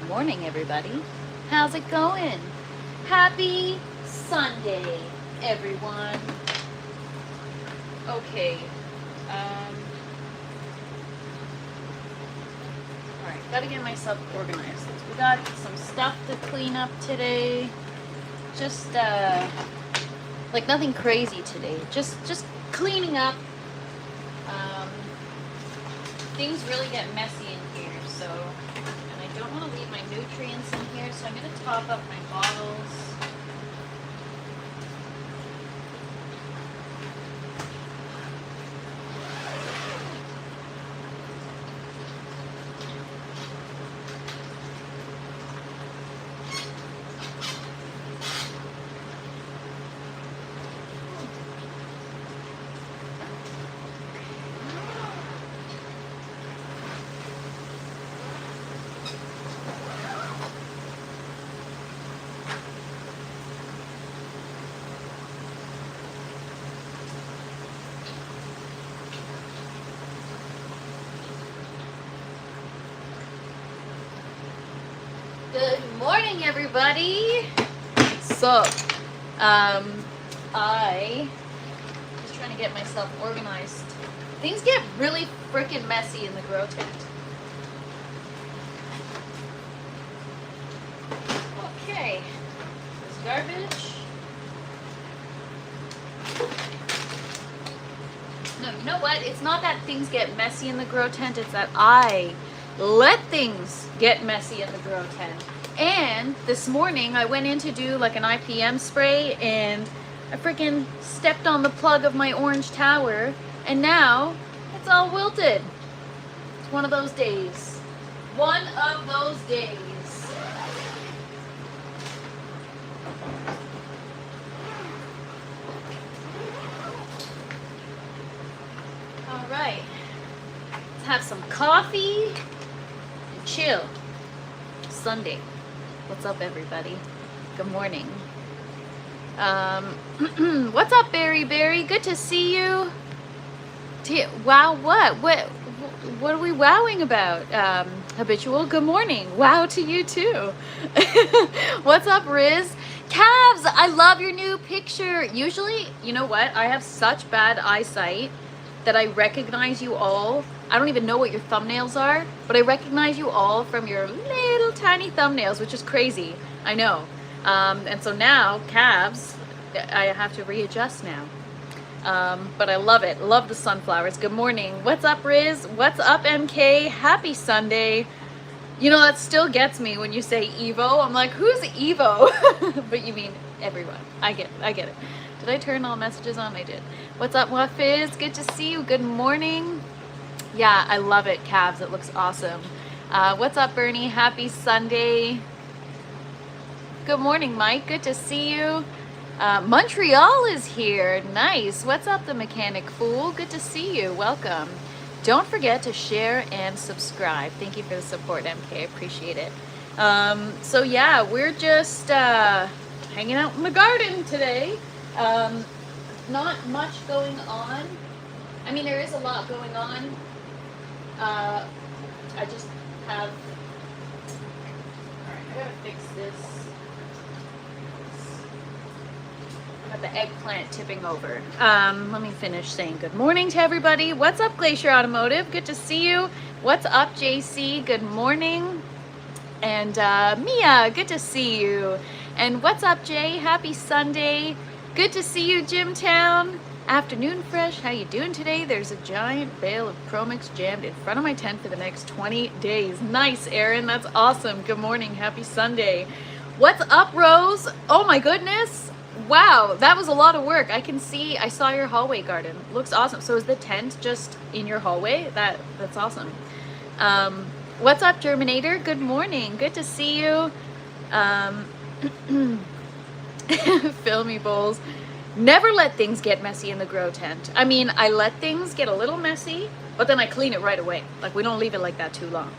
morning, everybody. How's it going? Happy Sunday, everyone. Okay. Alright, gotta get myself organized. We got some stuff to clean up today. Just, like nothing crazy today. Just cleaning up. Things really get messy in here, so, and I don't want to leave my nutrients in here, so I'm going to top up my bottles. Good morning, everybody. So, I just trying to get myself organized. Things get really freaking messy in the grow tent. Okay, there's garbage. No, you know what? It's not that things get messy in the grow tent. It's that I let things get messy in the grow tent. And this morning I went in to do like an IPM spray and I freaking stepped on the plug of my orange tower and now it's all wilted. It's one of those days. One of those days. All right. Let's have some coffee. Chill. Sunday. What's up, everybody? Good morning. What's up, Berry? Good to see you. Wow, what are we wowing about? Habitual, good morning. Wow to you too. What's up, Riz? Calves, I love your new picture. Usually, you know what? I have such bad eyesight that I recognize you all. I don't even know what your thumbnails are, but I recognize you all from your little tiny thumbnails, which is crazy. I know. And so now, calves, I have to readjust now. But I love it. Love the sunflowers. Good morning. What's up, Riz? What's up, MK? Happy Sunday. You know, that still gets me when you say Evo. I'm like, who's Evo? But you mean everyone. I get it. Did I turn all messages on? I did. What's up, Wafiz? Good to see you. Good morning. Yeah, I love it, calves. It looks awesome. What's up, Bernie? Happy Sunday. Good morning, Mike. Good to see you. Montreal is here. Nice. What's up, the mechanic fool? Good to see you. Welcome. Don't forget to share and subscribe. Thank you for the support, MK. I appreciate it. So yeah, we're just hanging out in the garden today. Not much going on. I mean, there is a lot going on. I just have, alright, I gotta fix this. I got the eggplant tipping over. Let me finish saying good morning to everybody. What's up, Glacier Automotive? Good to see you. What's up, JC? Good morning. And Mia, good to see you. And what's up, Jay? Happy Sunday. Good to see you, Jimtown. Afternoon Fresh, how you doing today? There's a giant bale of Promix jammed in front of my tent for the next 20 days. Nice, Aaron. That's awesome. Good morning. Happy Sunday. What's up, Rose? Oh my goodness. Wow, that was a lot of work. I saw your hallway garden. Looks awesome. So is the tent just in your hallway? That's awesome. What's up, Germinator? Good morning. Good to see you. Filmy bowls. Never let things get messy in the grow tent. I mean, I let things get a little messy, but then I clean it right away. Like, we don't leave it like that too long.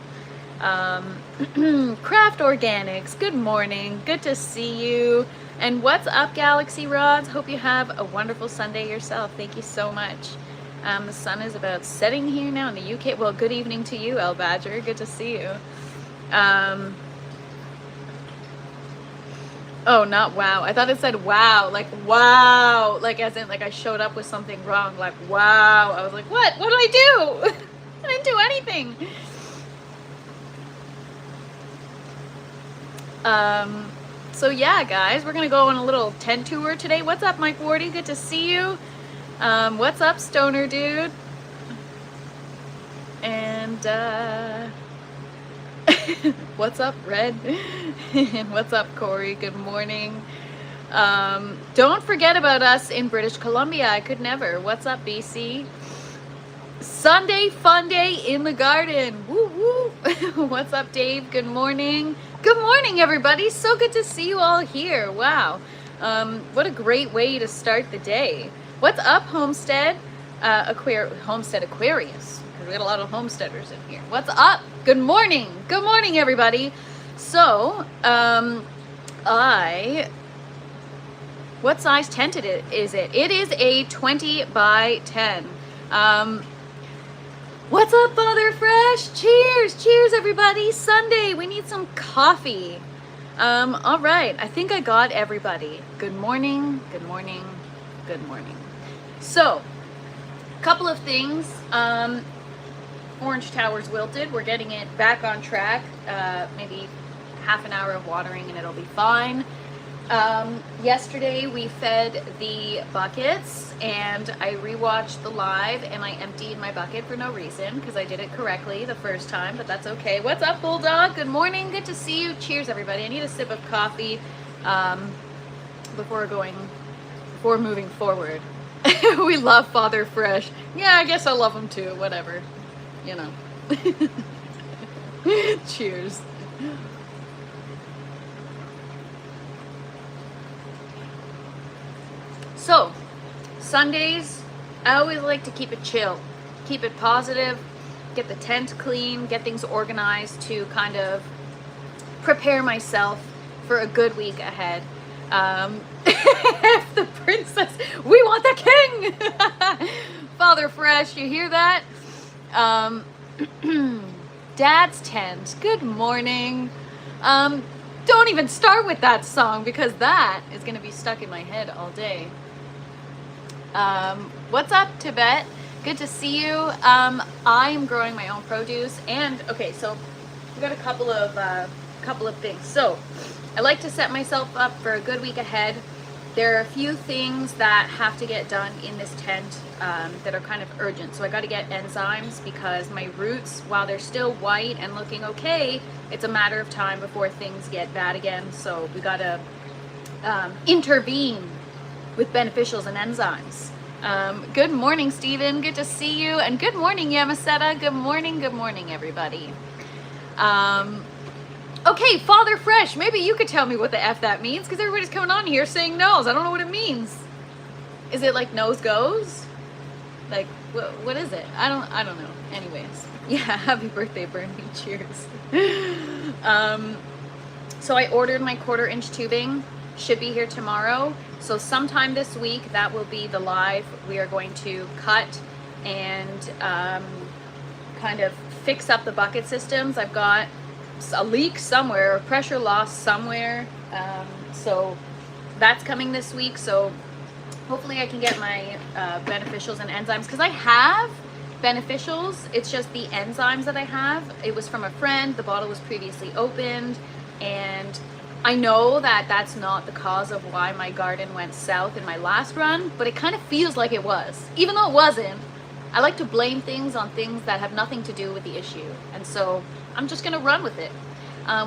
Craft Organics, good morning. Good to see you. And what's up, Galaxy Rods? Hope you have a wonderful Sunday yourself. Thank you so much. The sun is about setting here now in the UK. Well, good evening to you, El Badger. Good to see you. Oh, not wow. I thought it said wow, like wow, like as in like I showed up with something wrong, like wow. I was like, what? What did I do? I didn't do anything. So yeah, guys, we're gonna go on a little tent tour today. What's up, Mike Wardy? Good to see you. What's up, Stoner Dude? And what's up, Red? And what's up, Corey? Good morning. Don't forget about us in British Columbia. I could never. What's up, BC? Sunday fun day in the garden. Woo woo. What's up, Dave? Good morning. Good morning, everybody. So good to see you all here. Wow. What a great way to start the day. What's up, Homestead? Homestead Aquarius. We got a lot of homesteaders in here. What's up? Good morning. Good morning, everybody. So, what size tent is it? It is a 20 by 10. What's up, Father Fresh? Cheers. Cheers, everybody. Sunday. We need some coffee. All right. I think I got everybody. Good morning. Good morning. Good morning. So, a couple of things. Orange Tower's wilted. We're getting it back on track. Maybe half an hour of watering and it'll be fine. Yesterday we fed the buckets and I rewatched the live and I emptied my bucket for no reason because I did it correctly the first time, but that's okay. What's up, Bulldog? Good morning. Good to see you. Cheers, everybody. I need a sip of coffee before moving forward. We love Father Fresh. Yeah, I guess I love him too. Whatever. You know. Cheers. So, Sundays, I always like to keep it chill, keep it positive, get the tent clean, get things organized to kind of prepare myself for a good week ahead. The princess, we want the king! Father Fresh, you hear that? Dad's tent, good morning. Don't even start with that song because that is going to be stuck in my head all day. What's up, Tibet? Good to see you. I am growing my own produce, and okay, so I've got a couple of things. So I like to set myself up for a good week ahead. There are a few things that have to get done in this tent that are kind of urgent. So I got to get enzymes because my roots, while they're still white and looking okay, it's a matter of time before things get bad again. So we got to intervene with beneficials and enzymes. Good morning, Stephen. Good to see you. And good morning, Yamaseta. Good morning, everybody. Okay, Father Fresh, maybe you could tell me what the F that means, because everybody's coming on here saying nose. I don't know what it means. Is it like nose goes? Like, what is it? I don't know. Anyways, yeah, happy birthday, Bernie. Cheers. So I ordered my 1/4 inch tubing. Should be here tomorrow. So sometime this week, that will be the live. We are going to cut and kind of fix up the bucket systems. I've got a leak somewhere, a pressure loss somewhere. So that's coming this week. So hopefully I can get my beneficials and enzymes, because I have beneficials. It's just the enzymes that I have. It was from a friend. The bottle was previously opened, and I know that that's not the cause of why my garden went south in my last run, but it kind of feels like it was, even though it wasn't. I like to blame things on things that have nothing to do with the issue, and so I'm just gonna run with it.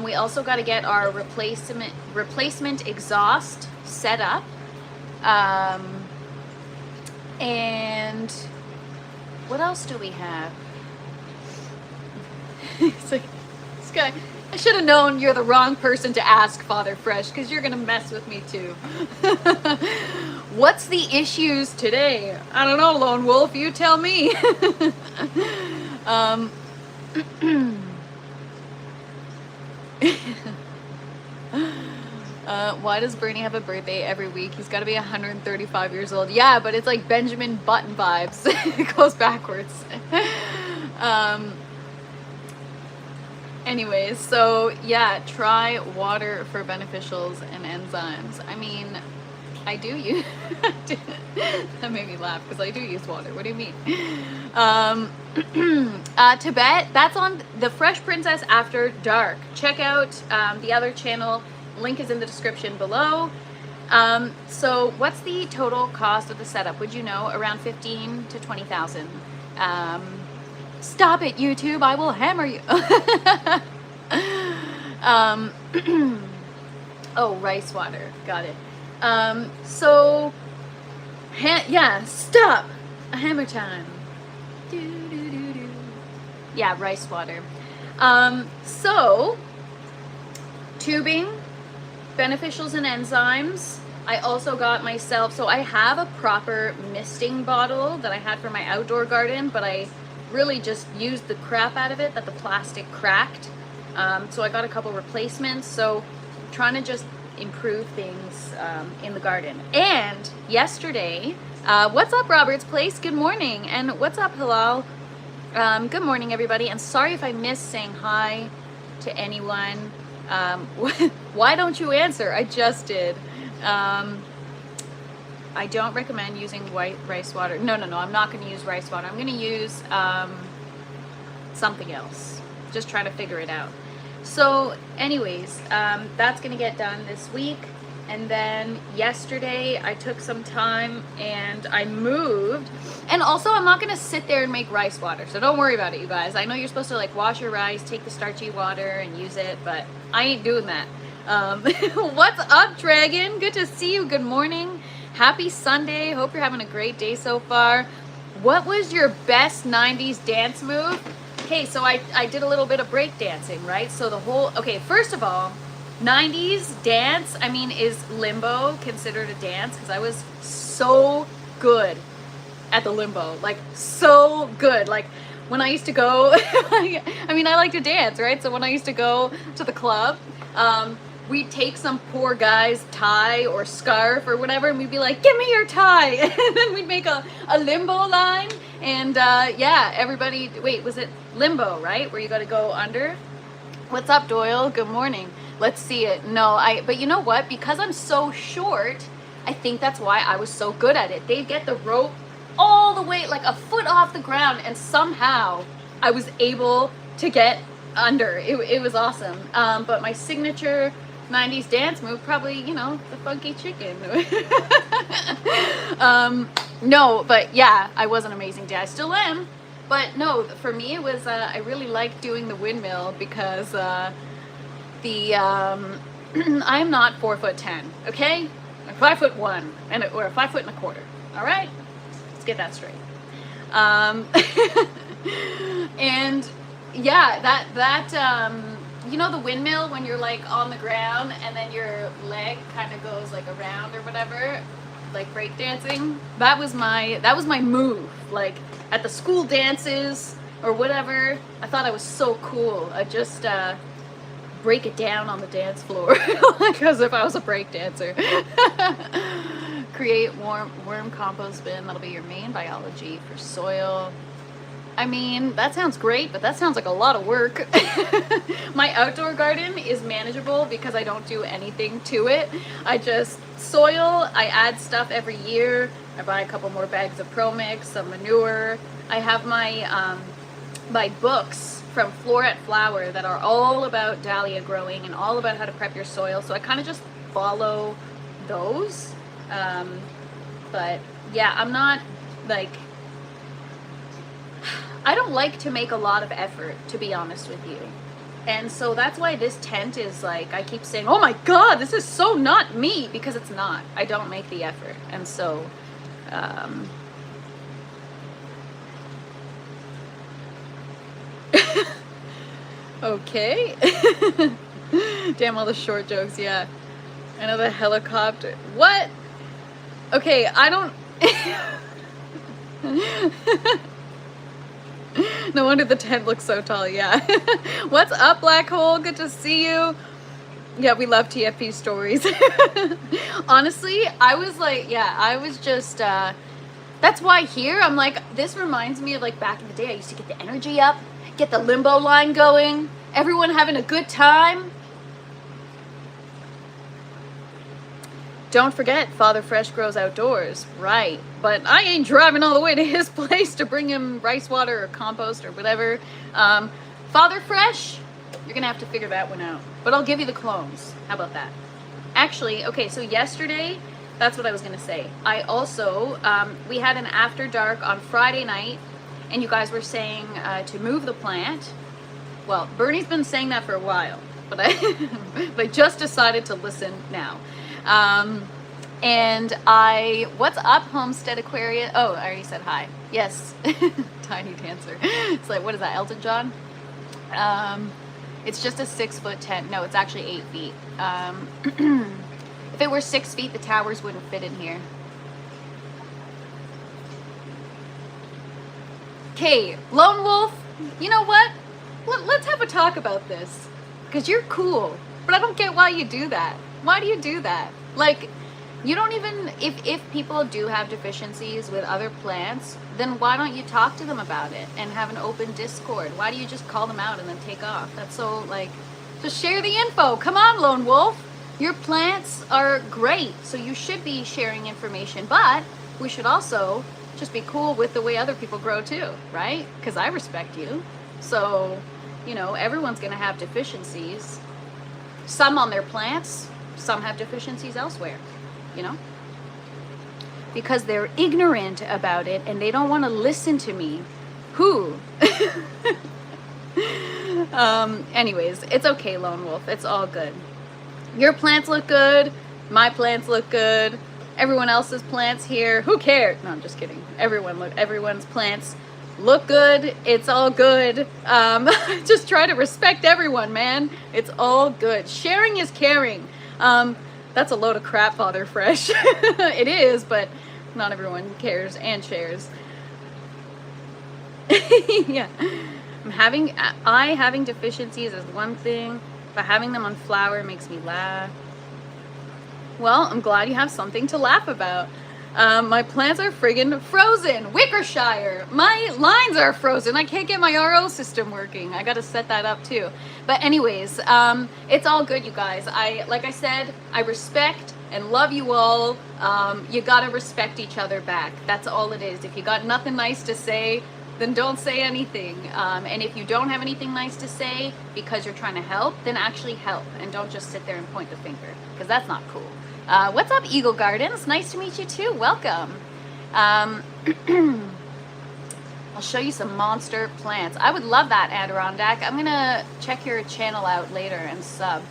We also got to get our replacement exhaust set up, and what else do we have? It's like, this guy, I should have known you're the wrong person to ask, Father Fresh, because you're gonna mess with me too. What's the issues today? I don't know, Lone Wolf, you tell me. Why does Bernie have a birthday every week? He's got to be 135 years old. Yeah, but it's like Benjamin Button vibes. It goes backwards. Anyways, so yeah, try water for beneficials and enzymes. I mean, I do use, that made me laugh because I do use water. What do you mean? Tibet, that's on the Fresh Princess After Dark. Check out the other channel. Link is in the description below. So what's the total cost of the setup? Would you know? Around 15 to 20,000. Stop it, YouTube. I will hammer you. Oh, rice water. Got it. So, yeah, stop. Hammer time. Yeah, rice water. So, tubing, beneficials and enzymes. I also got myself, so I have a proper misting bottle that I had for my outdoor garden, but I really just used the crap out of it, that the plastic cracked. So I got a couple replacements. So trying to just improve things in the garden. And yesterday, what's up, Robert's Place? Good morning. And what's up, Halal? Good morning, everybody. And sorry if I missed saying hi to anyone. Why don't you answer? I just did. I don't recommend using white rice water. No, I'm not going to use rice water. I'm going to use something else. Just trying to figure it out. So anyways, that's going to get done this week. And then yesterday I took some time and I moved. And also I'm not going to sit there and make rice water. So don't worry about it, you guys. I know you're supposed to like wash your rice, take the starchy water and use it, but I ain't doing that. What's up, Dragon? Good to see you. Good morning. Happy Sunday. Hope you're having a great day so far. What was your best 90s dance move? Okay, so I did a little bit of break dancing, right? So the whole, okay, first of all, 90s dance, I mean, is limbo considered a dance? Because I was so good at the limbo, like so good. Like when I used to go, I mean, I like to dance, right? So when I used to go to the club, we'd take some poor guy's tie or scarf or whatever, and we'd be like, give me your tie. And then we'd make a limbo line. And yeah, everybody, wait, was it limbo, right? Where you got to go under? What's up, Doyle? Good morning. Let's see it. No, but you know what? Because I'm so short, I think that's why I was so good at it. They'd get the rope all the way, like a foot off the ground, and somehow I was able to get under. It was awesome. But my signature 90s dance move, probably, you know, the funky chicken. No, but yeah, I was an amazing dancer. I still am. But no, for me it was, I really liked doing the windmill because I'm not 4'10", okay? I'm 5'1", or 5 foot and a quarter. All right, let's get that straight. And yeah, that you know the windmill when you're like on the ground and then your leg kind of goes like around or whatever, like break dancing. That was my move. Like at the school dances or whatever, I thought I was so cool. I just break it down on the dance floor like as if I was a break dancer. Create worm compost bin. That'll be your main biology for soil. I mean, that sounds great, but that sounds like a lot of work. My outdoor garden is manageable because I don't do anything to it. I just soil, I add stuff every year. I buy a couple more bags of Pro Mix, some manure. I have my my books from Floret Flower that are all about dahlia growing and all about how to prep your soil. So I kind of just follow those. But yeah, I'm not like, I don't like to make a lot of effort, to be honest with you. And so that's why this tent is like, I keep saying, oh my God, this is so not me, because it's not. I don't make the effort. And so, okay. Damn, all the short jokes, yeah. I know the helicopter. What? Okay, I don't... No wonder the tent looks so tall, yeah. What's up, Black Hole? Good to see you. Yeah, we love TFP stories. Honestly, I was like, yeah, I was just, that's why here, I'm like, this reminds me of like back in the day, I used to get the energy up, get the limbo line going, Everyone having a good time? Don't forget, Father Fresh grows outdoors. Right. But I ain't driving all the way to his place to bring him rice water or compost or whatever. Father Fresh, you're going to have to figure that one out. But I'll give you the clones. How about that? Actually, okay, so yesterday, that's what I was going to say. I also, we had an after dark on Friday night, and you guys were saying to move the plant. Well, Bernie's been saying that for a while, but I just decided to listen now. And what's up, Homestead Aquarius? Oh, I already said hi. Yes, Tiny Dancer. It's like, what is that, Elton John? It's just a 6-foot tent. No, it's actually 8 feet. If it were 6 feet, the towers wouldn't fit in here. Okay, Lone Wolf, you know what? Let's have a talk about this. Because you're cool, but I don't get why you do that. Why do you do that? Like, you don't even, if people do have deficiencies with other plants, then why don't you talk to them about it and have an open Discord? Why do you just call them out and then take off? That's so, like, just share the info. Come on, Lone Wolf. Your plants are great, so you should be sharing information, but we should also just be cool with the way other people grow too, right? Because I respect you. So, you know, everyone's going to have deficiencies. Some on their plants, some have deficiencies elsewhere, you know? Because they're ignorant about it and they don't want to listen to me. Who? Anyways, it's okay, Lone Wolf. It's all good. Your plants look good. My plants look good. Everyone else's plants here. Who cares? No, I'm just kidding. Everyone's plants look good. It's all good. Just try to respect everyone, man. It's all good. Sharing is caring. That's a load of crap, Father Fresh. It is, but not everyone cares and shares. Yeah. Having deficiencies is one thing, but having them on flower makes me laugh. Well, I'm glad you have something to laugh about. My plants are friggin' frozen. Wickershire. My lines are frozen. I can't get my RO system working. I gotta set that up too. But anyways, it's all good, you guys. Like I said, I respect and love you all. You gotta respect each other back. That's all it is. If you got nothing nice to say, then don't say anything. And if you don't have anything nice to say because you're trying to help, then actually help. And don't just sit there and point the finger, because that's not cool. What's up, Eagle Gardens? Nice to meet you too. Welcome. I'll show you some monster plants. I would love that, Adirondack. I'm gonna check your channel out later and sub.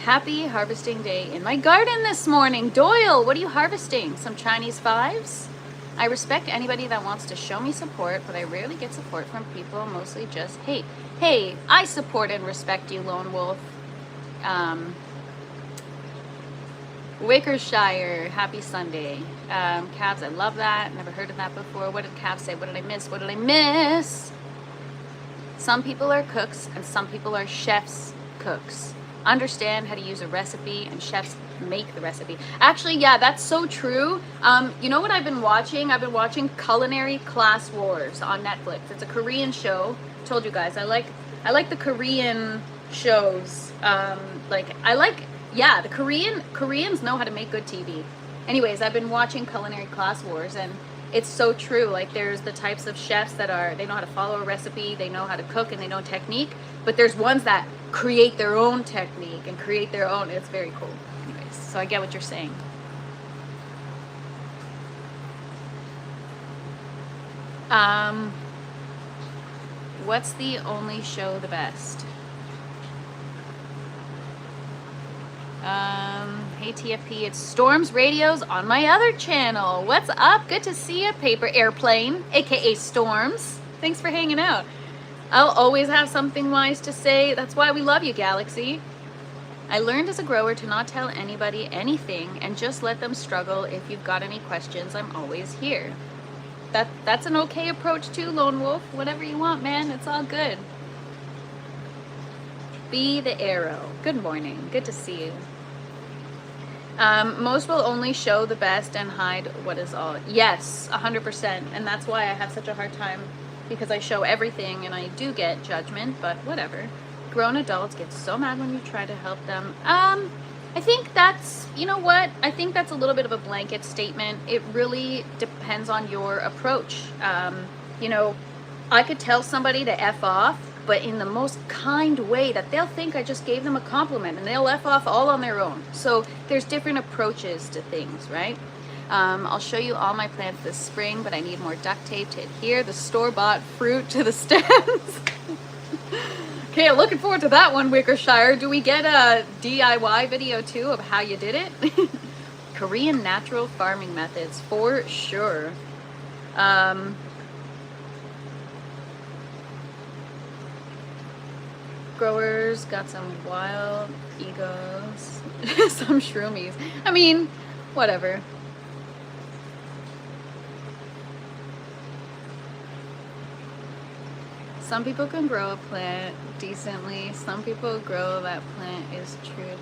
Happy harvesting day in my garden this morning. Doyle, what are you harvesting? Some Chinese fives? I respect anybody that wants to show me support, but I rarely get support from people, mostly just hate. Hey, I support and respect you, Lone Wolf. Wickershire, happy Sunday. Calves, I love that. Never heard of that before. What did calves say? What did I miss? What did I miss? Some people are cooks and some people are chefs cooks. Understand how to use a recipe, and chefs make the recipe. Actually, yeah, that's so true. You know what I've been watching? I've been watching Culinary Class Wars on Netflix. It's a Korean show. Told you guys, I like the Korean shows. The Koreans know how to make good TV. Anyways, I've been watching Culinary Class Wars, and it's so true. Like, there's the types of chefs that they know how to follow a recipe, they know how to cook, and they know technique. But there's ones that create their own technique and create their own. It's very cool. Anyways, so I get what you're saying. What's the only show the best? Hey TFP, it's Storms Radios on my other channel. What's up? Good to see you, Paper Airplane, aka Storms. Thanks for hanging out. I'll always have something wise to say. That's why we love you, Galaxy. I learned as a grower to not tell anybody anything and just let them struggle. If you've got any questions, I'm always here. That's an okay approach too, Lone Wolf. Whatever you want, man. It's all good. Be the arrow. Good morning. Good to see you. Most will only show the best and hide what is all. Yes, 100%. And that's why I have such a hard time because I show everything and I do get judgment, but whatever. Grown adults get so mad when you try to help them. I think that's, you know what? I think that's a little bit of a blanket statement. It really depends on your approach. You know, I could tell somebody to F off, but in the most kind way that they'll think I just gave them a compliment, and they'll F off all on their own. So there's different approaches to things, right? I'll show you all my plants this spring, but I need more duct tape to adhere the store-bought fruit to the stems. Okay, looking forward to that one, Wickershire. Do we get a DIY video too of how you did it? Korean natural farming methods, for sure. Growers got some wild egos, some shroomies. I mean, whatever. Some people can grow a plant decently. Some people grow that plant is true.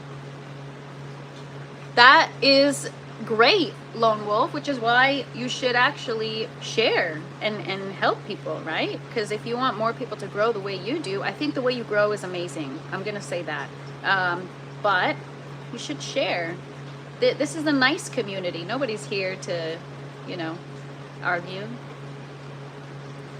That is great, Lone Wolf, which is why you should actually share and help people, right? Because if you want more people to grow the way you do, I think the way you grow is amazing. I'm going to say that. But you should share. This is a nice community. Nobody's here to, you know, argue.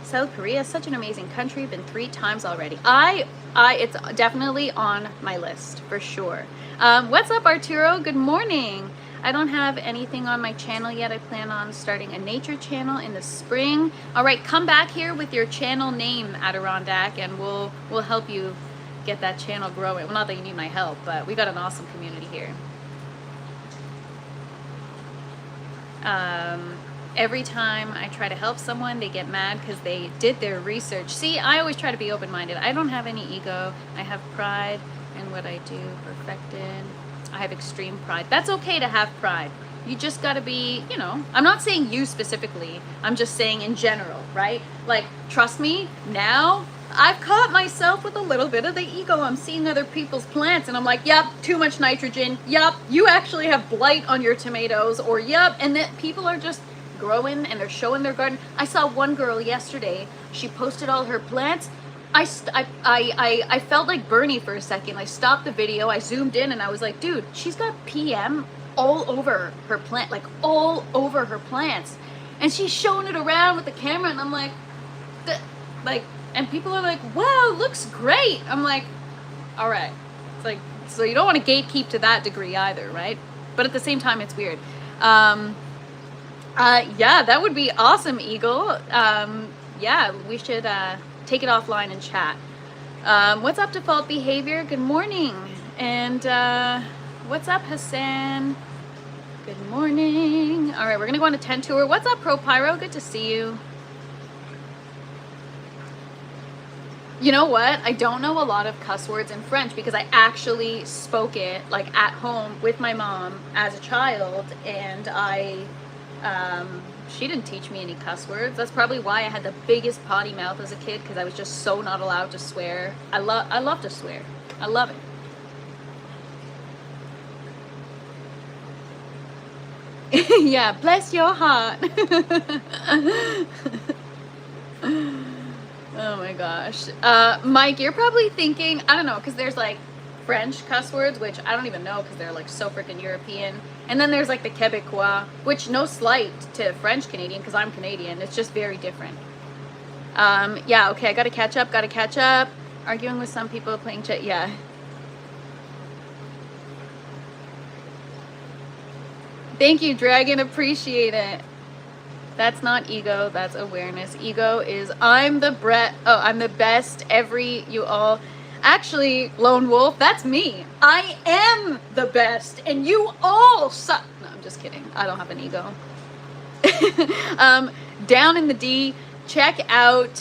South Korea is such an amazing country. Been 3 times already. It's definitely on my list for sure. What's up, Arturo? Good morning. I don't have anything on my channel yet. I plan on starting a nature channel in the spring. All right, come back here with your channel name, Adirondack, and we'll help you get that channel growing. Well, not that you need my help, but we got an awesome community here. Every time I try to help someone, they get mad because they did their research. See, I always try to be open-minded. I don't have any ego. I have pride in what I do, perfected. I have extreme pride. That's okay to have pride. You just got to be, you know, I'm not saying you specifically. I'm just saying in general, right? Like, trust me, now I've caught myself with a little bit of the ego. I'm seeing other people's plants and I'm like, yep, too much nitrogen. Yep, you actually have blight on your tomatoes. Or yep, and then people are just growing and they're showing their garden. I saw one girl yesterday. She posted all her plants. I felt like Bernie for a second. I stopped the video. I zoomed in and I was like, dude, she's got PM all over her plant, like all over her plants, and she's showing it around with the camera. And I'm like, and people are like, wow, looks great. I'm like, all right. It's like, so you don't want to gatekeep to that degree either, right? But at the same time, it's weird. Yeah, that would be awesome, Eagle. Yeah, we should take it offline and chat. What's up, default behavior? Good morning. And what's up, Hassan? Good morning. All right, we're gonna go on a tent tour. What's up, Pro Pyro? Good to see you. You know what? I don't know a lot of cuss words in French because I actually spoke it like at home with my mom as a child, and she didn't teach me any cuss words. That's probably why I had the biggest potty mouth as a kid, because I was just so not allowed to swear. I love to swear. I love it. Yeah, bless your heart. Oh my gosh. Mike, you're probably thinking, I don't know, because there's like French cuss words, which I don't even know because they're like so freaking European. And then there's like the Quebecois, which no slight to French Canadian because I'm Canadian. It's just very different. Yeah, okay, I gotta catch up. Arguing with some people, playing chat, yeah. Thank you, Dragon, appreciate it. That's not ego, that's awareness. Ego is I'm the best, you all. Actually, Lone Wolf, that's me. I am the best, and you all suck. No, I'm just kidding. I don't have an ego. Down in the D, check out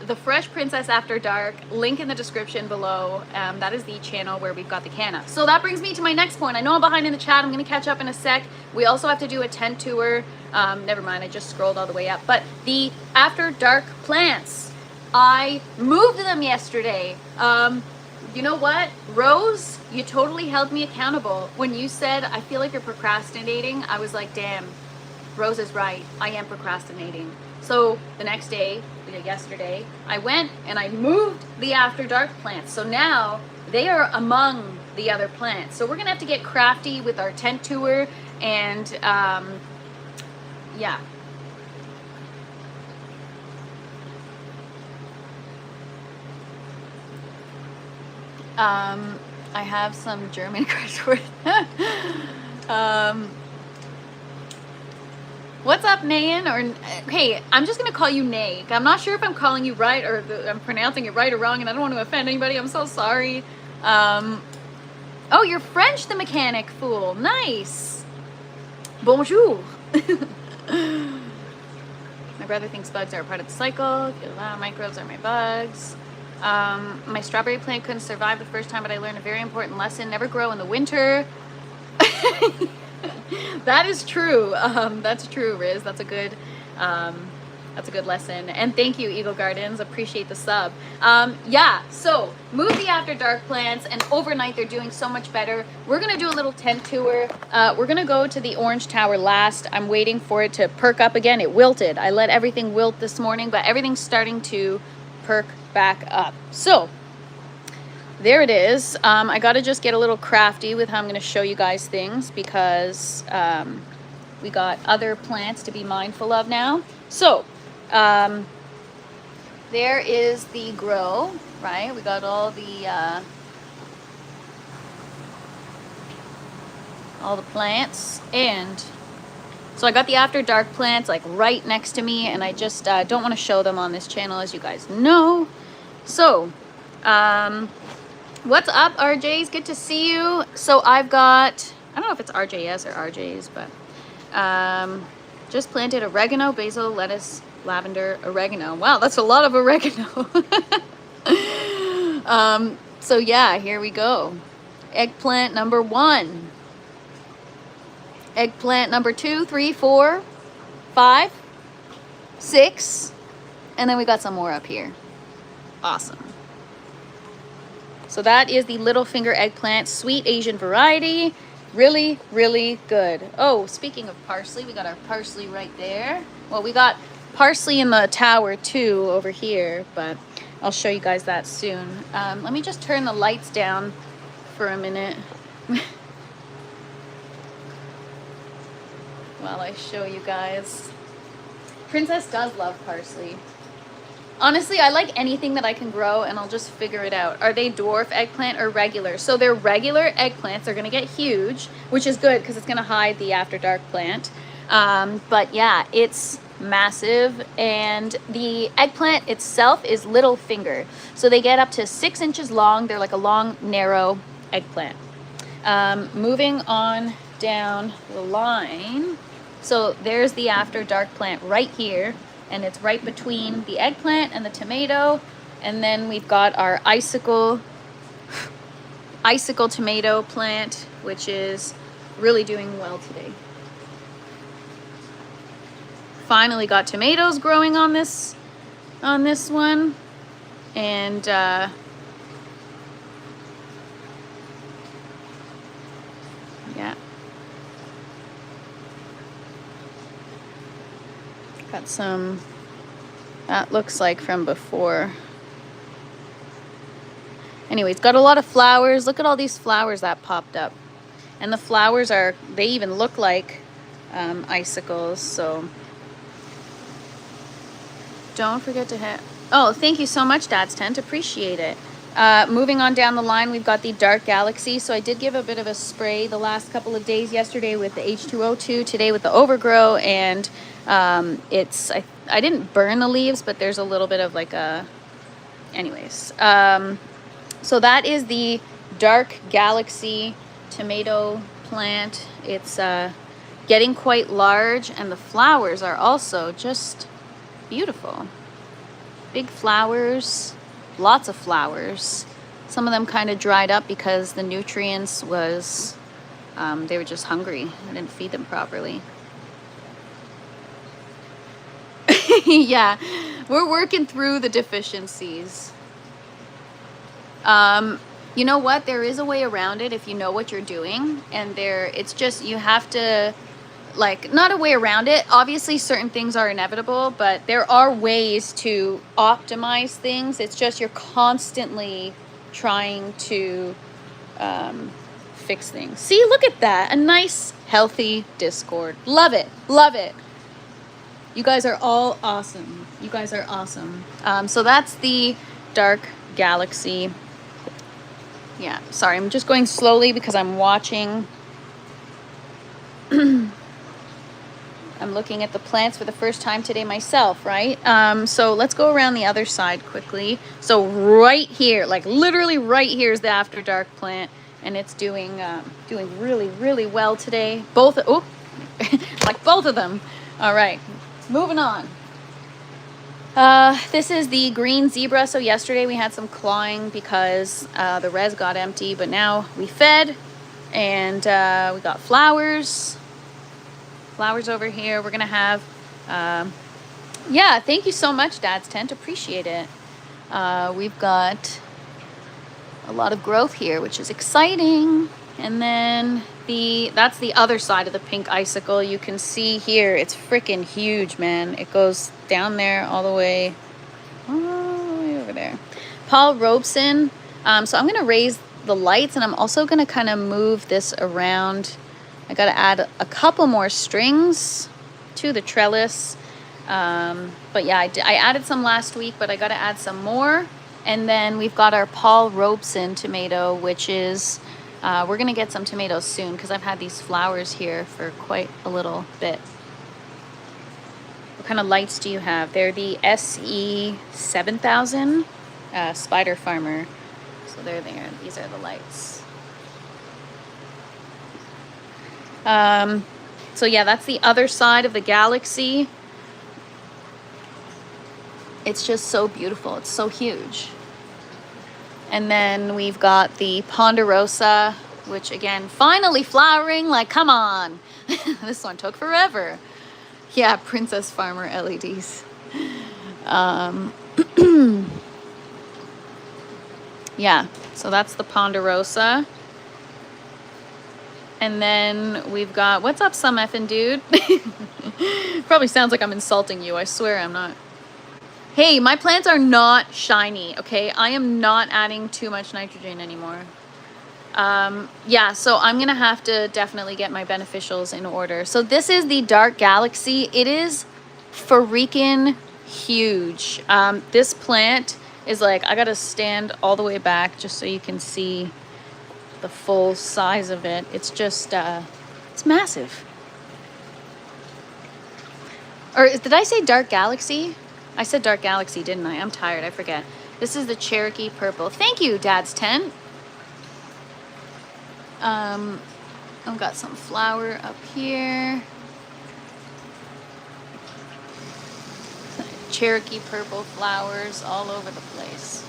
The Fresh Princess After Dark. Link in the description below. That is the channel where we've got the canna. So that brings me to my next point. I know I'm behind in the chat. I'm going to catch up in a sec. We also have to do a tent tour. Never mind, I just scrolled all the way up. But the After Dark plants. I moved them yesterday. You know what? Rose, you totally held me accountable. When you said, I feel like you're procrastinating, I was like, damn, Rose is right. I am procrastinating. So the next day, yesterday, I went and I moved the after dark plants. So now they are among the other plants. So we're gonna have to get crafty with our tent tour and yeah. I have some German crossword. What's up, Nayan? Or hey, I'm just gonna call you Nay. I'm not sure if I'm calling you right or I'm pronouncing it right or wrong, and I don't want to offend anybody. I'm so sorry. Oh, you're French, the mechanic fool. Nice. Bonjour. My brother thinks bugs are a part of the cycle. If you allow, microbes are my bugs. My strawberry plant couldn't survive the first time, but I learned a very important lesson: never grow in the winter. That is true. That's true, Riz. That's a good lesson. And thank you, Eagle Gardens. Appreciate the sub. Yeah, so move the after dark plants, and overnight they're doing so much better. We're gonna do a little tent tour. We're gonna go to the orange tower last. I'm waiting for it to perk up again. It wilted. I let everything wilt this morning, but everything's starting to perk back up. So there it is. I gotta just get a little crafty with how I'm gonna show you guys things, because we got other plants to be mindful of now. So there is the grow, right? We got all the plants, and so I got the after dark plants like right next to me, and I just don't want to show them on this channel, as you guys know. So what's up, RJs? Good to see you. So I've got, I don't know if it's RJS or RJs, but just planted oregano, basil, lettuce, lavender, oregano. Wow, that's a lot of oregano. So yeah, here we go. Eggplant number 1. Eggplant number 2, 3, 4, 5, 6, and then we got some more up here. Awesome. So that is the little finger eggplant, sweet Asian variety. Really, really good. Oh, speaking of parsley, we got our parsley right there. Well, we got parsley in the tower too over here, but I'll show you guys that soon. Let me just turn the lights down for a minute while I show you guys. Princess does love parsley. Honestly, I like anything that I can grow, and I'll just figure it out. Are they dwarf eggplant or regular? So they're regular eggplants. They're gonna get huge, which is good because it's gonna hide the after dark plant. But yeah, it's massive, and the eggplant itself is little finger. So they get up to 6 inches long. They're like a long, narrow eggplant. Moving on down the line. So there's the after dark plant right here, and it's right between the eggplant and the tomato. And then we've got our icicle tomato plant, which is really doing well today. Finally got tomatoes growing on this one. And yeah. Got some, that looks like from before. Anyways, got a lot of flowers. Look at all these flowers that popped up. And the flowers are, they even look like icicles, so. Don't forget to hit, oh, thank you so much, Dad's Tent, appreciate it. Moving on down the line, we've got the Dark Galaxy. So I did give a bit of a spray the last couple of days, yesterday with the H2O2, today with the Overgrow, and I didn't burn the leaves, but there's a little bit of like a, anyways. So that is the Dark Galaxy tomato plant. It's getting quite large, and the flowers are also just beautiful. Big flowers, lots of flowers. Some of them kind of dried up because the nutrients was, they were just hungry. I didn't feed them properly. Yeah, we're working through the deficiencies. You know what? There is a way around it if you know what you're doing, and it's just, you have to like, not a way around it. Obviously, certain things are inevitable, but there are ways to optimize things. It's just you're constantly trying to fix things. See, look at that. A nice, healthy Discord. Love it. Love it. You guys are all awesome. You guys are awesome. So that's the dark galaxy. Yeah, sorry, I'm just going slowly because I'm watching. I'm looking at the plants for the first time today myself, right? So let's go around the other side quickly. So right here, like literally right here is the After Dark plant, and it's doing really, really well today. Both, oh, like both of them. All right, moving on. This is the green zebra. So yesterday we had some clawing because the res got empty, but now we fed, and we got flowers. Flowers over here. We're gonna have yeah, thank you so much, Dad's Tent. Appreciate it. We've got a lot of growth here, which is exciting. And then that's the other side of the pink icicle. You can see here, it's freaking huge, man. It goes down there all the way over there. Paul Robeson. So I'm gonna raise the lights, and I'm also gonna kind of move this around. I got to add a couple more strings to the trellis. But yeah, I added some last week, but I got to add some more. And then we've got our Paul Robeson tomato, which is, we're going to get some tomatoes soon because I've had these flowers here for quite a little bit. What kind of lights do you have? They're the SE 7000 Spider Farmer. So they're there. These are the lights. So yeah, that's the other side of the galaxy. It's just so beautiful. It's so huge. And then we've got the Ponderosa, which again, finally flowering. Like, come on. This one took forever. Yeah, Princess Farmer LEDs. Yeah, so that's the Ponderosa. And then we've got, what's up, some effing dude? Probably sounds like I'm insulting you. I swear I'm not. Hey, my plants are not shiny, okay? I am not adding too much nitrogen anymore. Yeah, so I'm going to have to definitely get my beneficials in order. So this is the Dark Galaxy. It is freaking huge. This plant is like, I got to stand all the way back just so you can see the full size of it. It's just it's massive. Or did I say Dark Galaxy? I said Dark Galaxy, didn't I? I'm tired, I forget. This is the Cherokee Purple. Thank you, Dad's Tent. I've got some flower up here. Cherokee Purple flowers all over the place.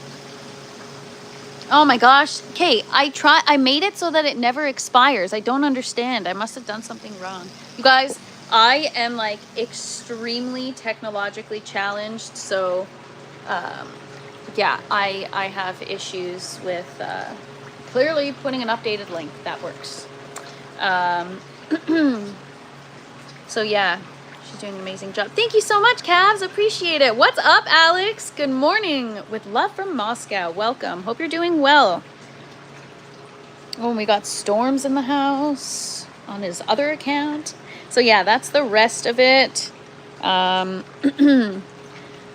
Oh my gosh. Okay, I made it so that it never expires. I don't understand. I must have done something wrong. You guys, I am like extremely technologically challenged. So, yeah, I have issues with clearly putting an updated link. That works. So yeah, she's doing an amazing job. Thank you so much, Cavs. Appreciate it. What's up, Alex? Good morning. With love from Moscow. Welcome. Hope you're doing well. Oh, and we got Storms in the house on his other account. So yeah, that's the rest of it.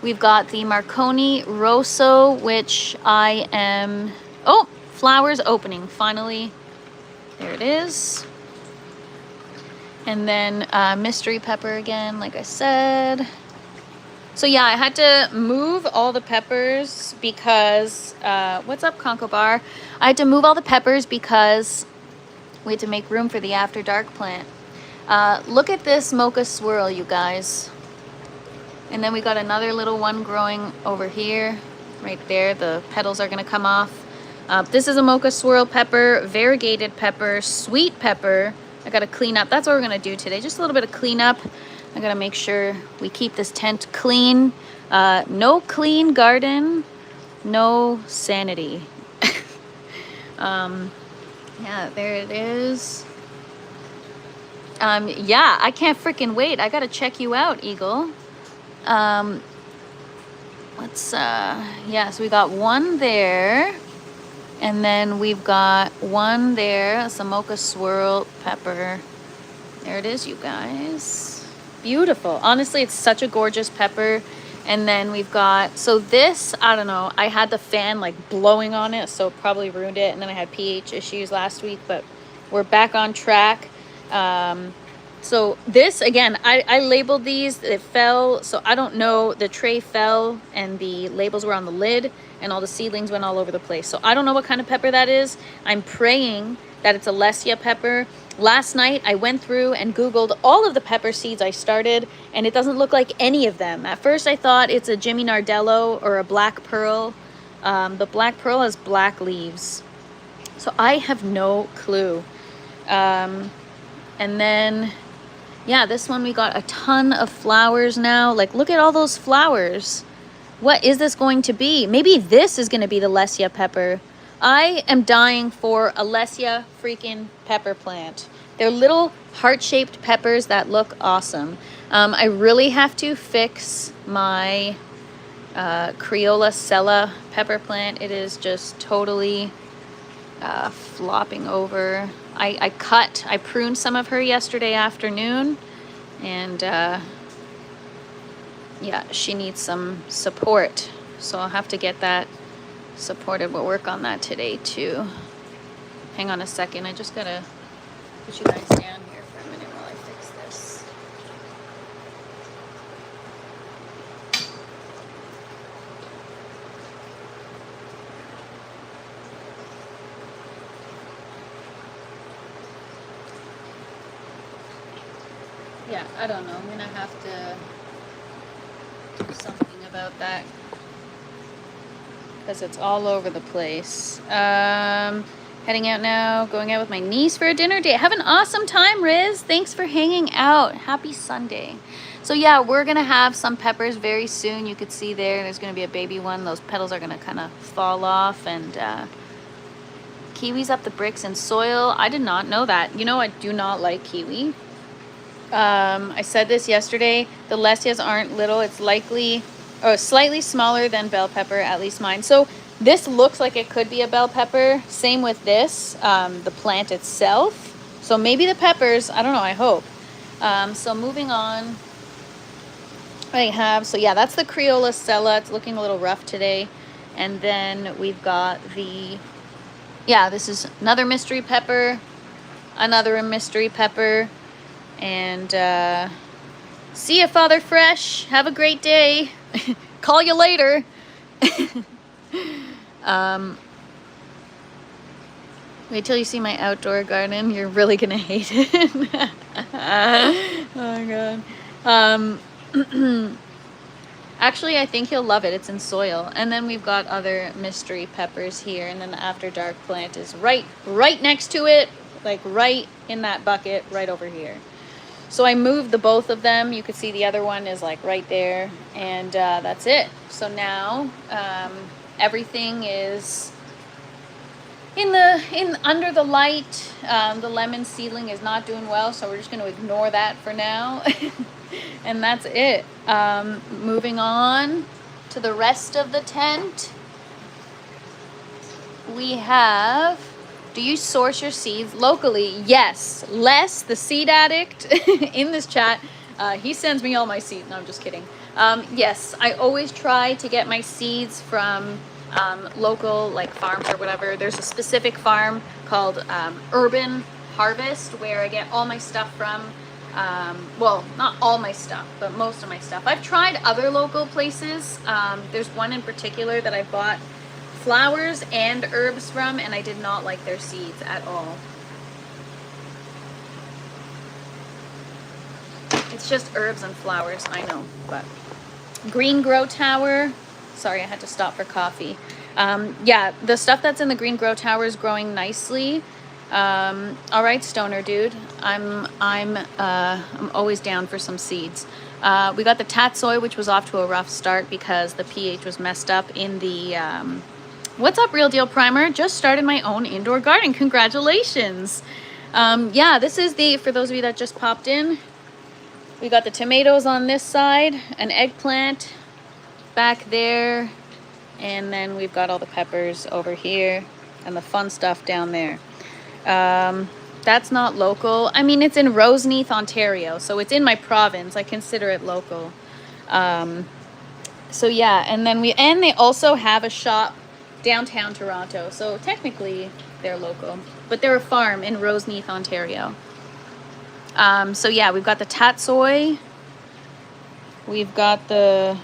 We've got the Marconi Rosso, which I am... Oh, flowers opening. Finally. There it is. And then mystery pepper again, like I said. So yeah, I had to move all the peppers because, what's up, Conco Bar? I had to move all the peppers because we had to make room for the After Dark plant. Look at this mocha swirl, you guys. And then we got another little one growing over here, right there. The petals are gonna come off. This is a mocha swirl pepper, variegated pepper, sweet pepper. I gotta clean up. That's what we're gonna do today. Just a little bit of cleanup. I gotta make sure we keep this tent clean. No clean garden, no sanity. Yeah, there it is. Yeah, I can't freaking wait. I gotta check you out, Eagle. Yeah, so we got one there, and then we've got one there, a Samoka swirl pepper. There it is, you guys. Beautiful. Honestly, it's such a gorgeous pepper. And then we've got, so this, I don't know, I had the fan like blowing on it, so it probably ruined it. And then I had pH issues last week, but we're back on track. So this, again, I labeled these, it fell, so I don't know, the tray fell and the labels were on the lid and all the seedlings went all over the place. So I don't know what kind of pepper that is. I'm praying that it's a Lesia pepper. Last night I went through and Googled all of the pepper seeds I started, and it doesn't look like any of them. At first I thought it's a Jimmy Nardello or a Black Pearl. The Black Pearl has black leaves. So I have no clue. And then, yeah, this one we got a ton of flowers now. Like, look at all those flowers. What is this going to be? Maybe this is going to be the Lesia pepper. I am dying for a Lesia freaking pepper plant. They're little heart-shaped peppers that look awesome. I really have to fix my Criolla Sella pepper plant. It is just totally flopping over. I pruned some of her yesterday afternoon, and yeah, she needs some support. So I'll have to get that supported. We'll work on that today too. Hang on a second. I just gotta put you guys down here for a minute while I fix this. Yeah, I don't know. I'm gonna have to do something about that because it's all over the place. Heading out now, going out with my niece for a dinner date. Have an awesome time, Riz. Thanks for hanging out. Happy Sunday. So yeah, we're gonna have some peppers very soon. You could see there's gonna be a baby one. Those petals are gonna kind of fall off, and kiwis up the bricks in soil. I did not know that. You know, I do not like kiwi. I said this yesterday. The Lesias aren't little. It's likely, or slightly smaller than bell pepper, at least mine. So this looks like it could be a bell pepper. Same with this, the plant itself. So maybe the peppers, I don't know, I hope. So moving on, so yeah, that's the Criolla Sella. It's looking a little rough today. And then we've got this is another mystery pepper, another mystery pepper. And see you, Father Fresh. Have a great day. Call you later. Wait till you see my outdoor garden. You're really gonna hate it. Oh my god. Actually, I think you'll love it. It's in soil. And then we've got other mystery peppers here, and then the After Dark plant is right next to it, like right in that bucket right over here. So I moved the both of them. You could see the other one is like right there, and that's it. So now everything is under the light. The lemon seedling is not doing well, so we're just going to ignore that for now. And that's it. Moving on to the rest of the tent. We have, do you source your seeds locally? Yes. Les, the seed addict in this chat, he sends me all my seeds. No, I'm just kidding. Yes, I always try to get my seeds from local, like, farms or whatever. There's a specific farm called Urban Harvest where I get all my stuff from. Well, not all my stuff, but most of my stuff. I've tried other local places. There's one in particular that I bought flowers and herbs from, and I did not like their seeds at all. It's just herbs and flowers, I know, but Green Grow Tower. Sorry, I had to stop for coffee. Yeah, the stuff that's in the Green Grow Tower is growing nicely. All right, Stoner dude, I'm always down for some seeds. We got the Tatsoi, which was off to a rough start because the pH was messed up in the what's up, Real Deal Primer? Just started my own indoor garden. Congratulations. Yeah, this is for those of you that just popped in, we got the tomatoes on this side, an eggplant back there, and then we've got all the peppers over here and the fun stuff down there. That's not local. I mean, it's in Roseneath, Ontario, so it's in my province. I consider it local. So yeah, and then they also have a shop downtown Toronto, so technically they're local, but they're a farm in Roseneath, Ontario. So yeah, we've got the tatsoi. We've got the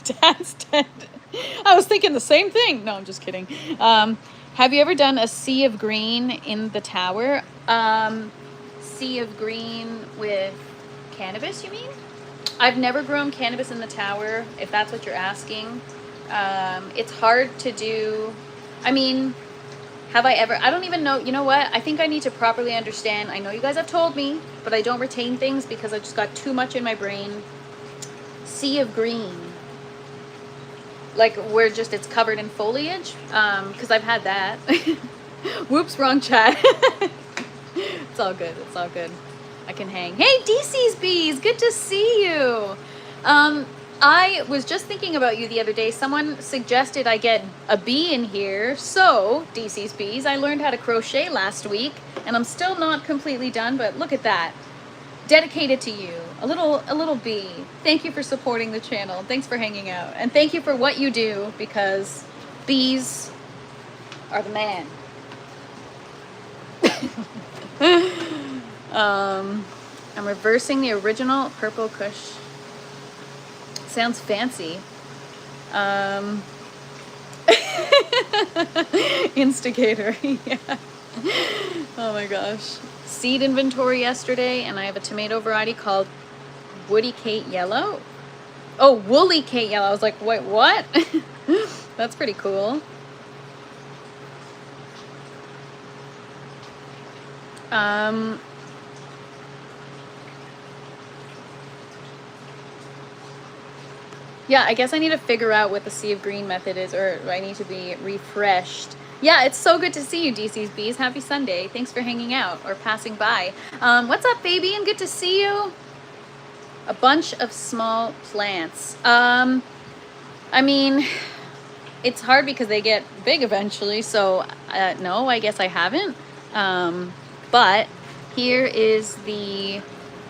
Dad's dead. I was thinking the same thing. No, I'm just kidding. Have you ever done a sea of green in the tower? Sea of green with cannabis, you mean? I've never grown cannabis in the tower, if that's what you're asking. It's hard to do. I mean, have I ever? I don't even know. You know what? I think I need to properly understand. I know you guys have told me, but I don't retain things because I just got too much in my brain. Sea of green. Like where just it's covered in foliage. Because I've had that. Whoops, wrong chat. It's all good. It's all good. I can hang. Hey, DC's Bees, good to see you. I was just thinking about you the other day. Someone suggested I get a bee in here. So, DC's Bees, I learned how to crochet last week, and I'm still not completely done, but look at that. Dedicated to you. A little bee. Thank you for supporting the channel. Thanks for hanging out. And thank you for what you do, because bees are the man. I'm reversing the original Purple Kush. Sounds fancy. Instigator. Yeah. Oh my gosh. Seed inventory yesterday, and I have a tomato variety called Woody Kate Yellow. Oh, Woolly Kate Yellow. I was like, wait, what? That's pretty cool. Yeah, I guess I need to figure out what the Sea of Green method is, or I need to be refreshed. Yeah, it's so good to see you, DC's Bees. Happy Sunday. Thanks for hanging out or passing by. What's up, baby? And good to see you. A bunch of small plants. I mean, it's hard because they get big eventually, so no, I guess I haven't. But here is the,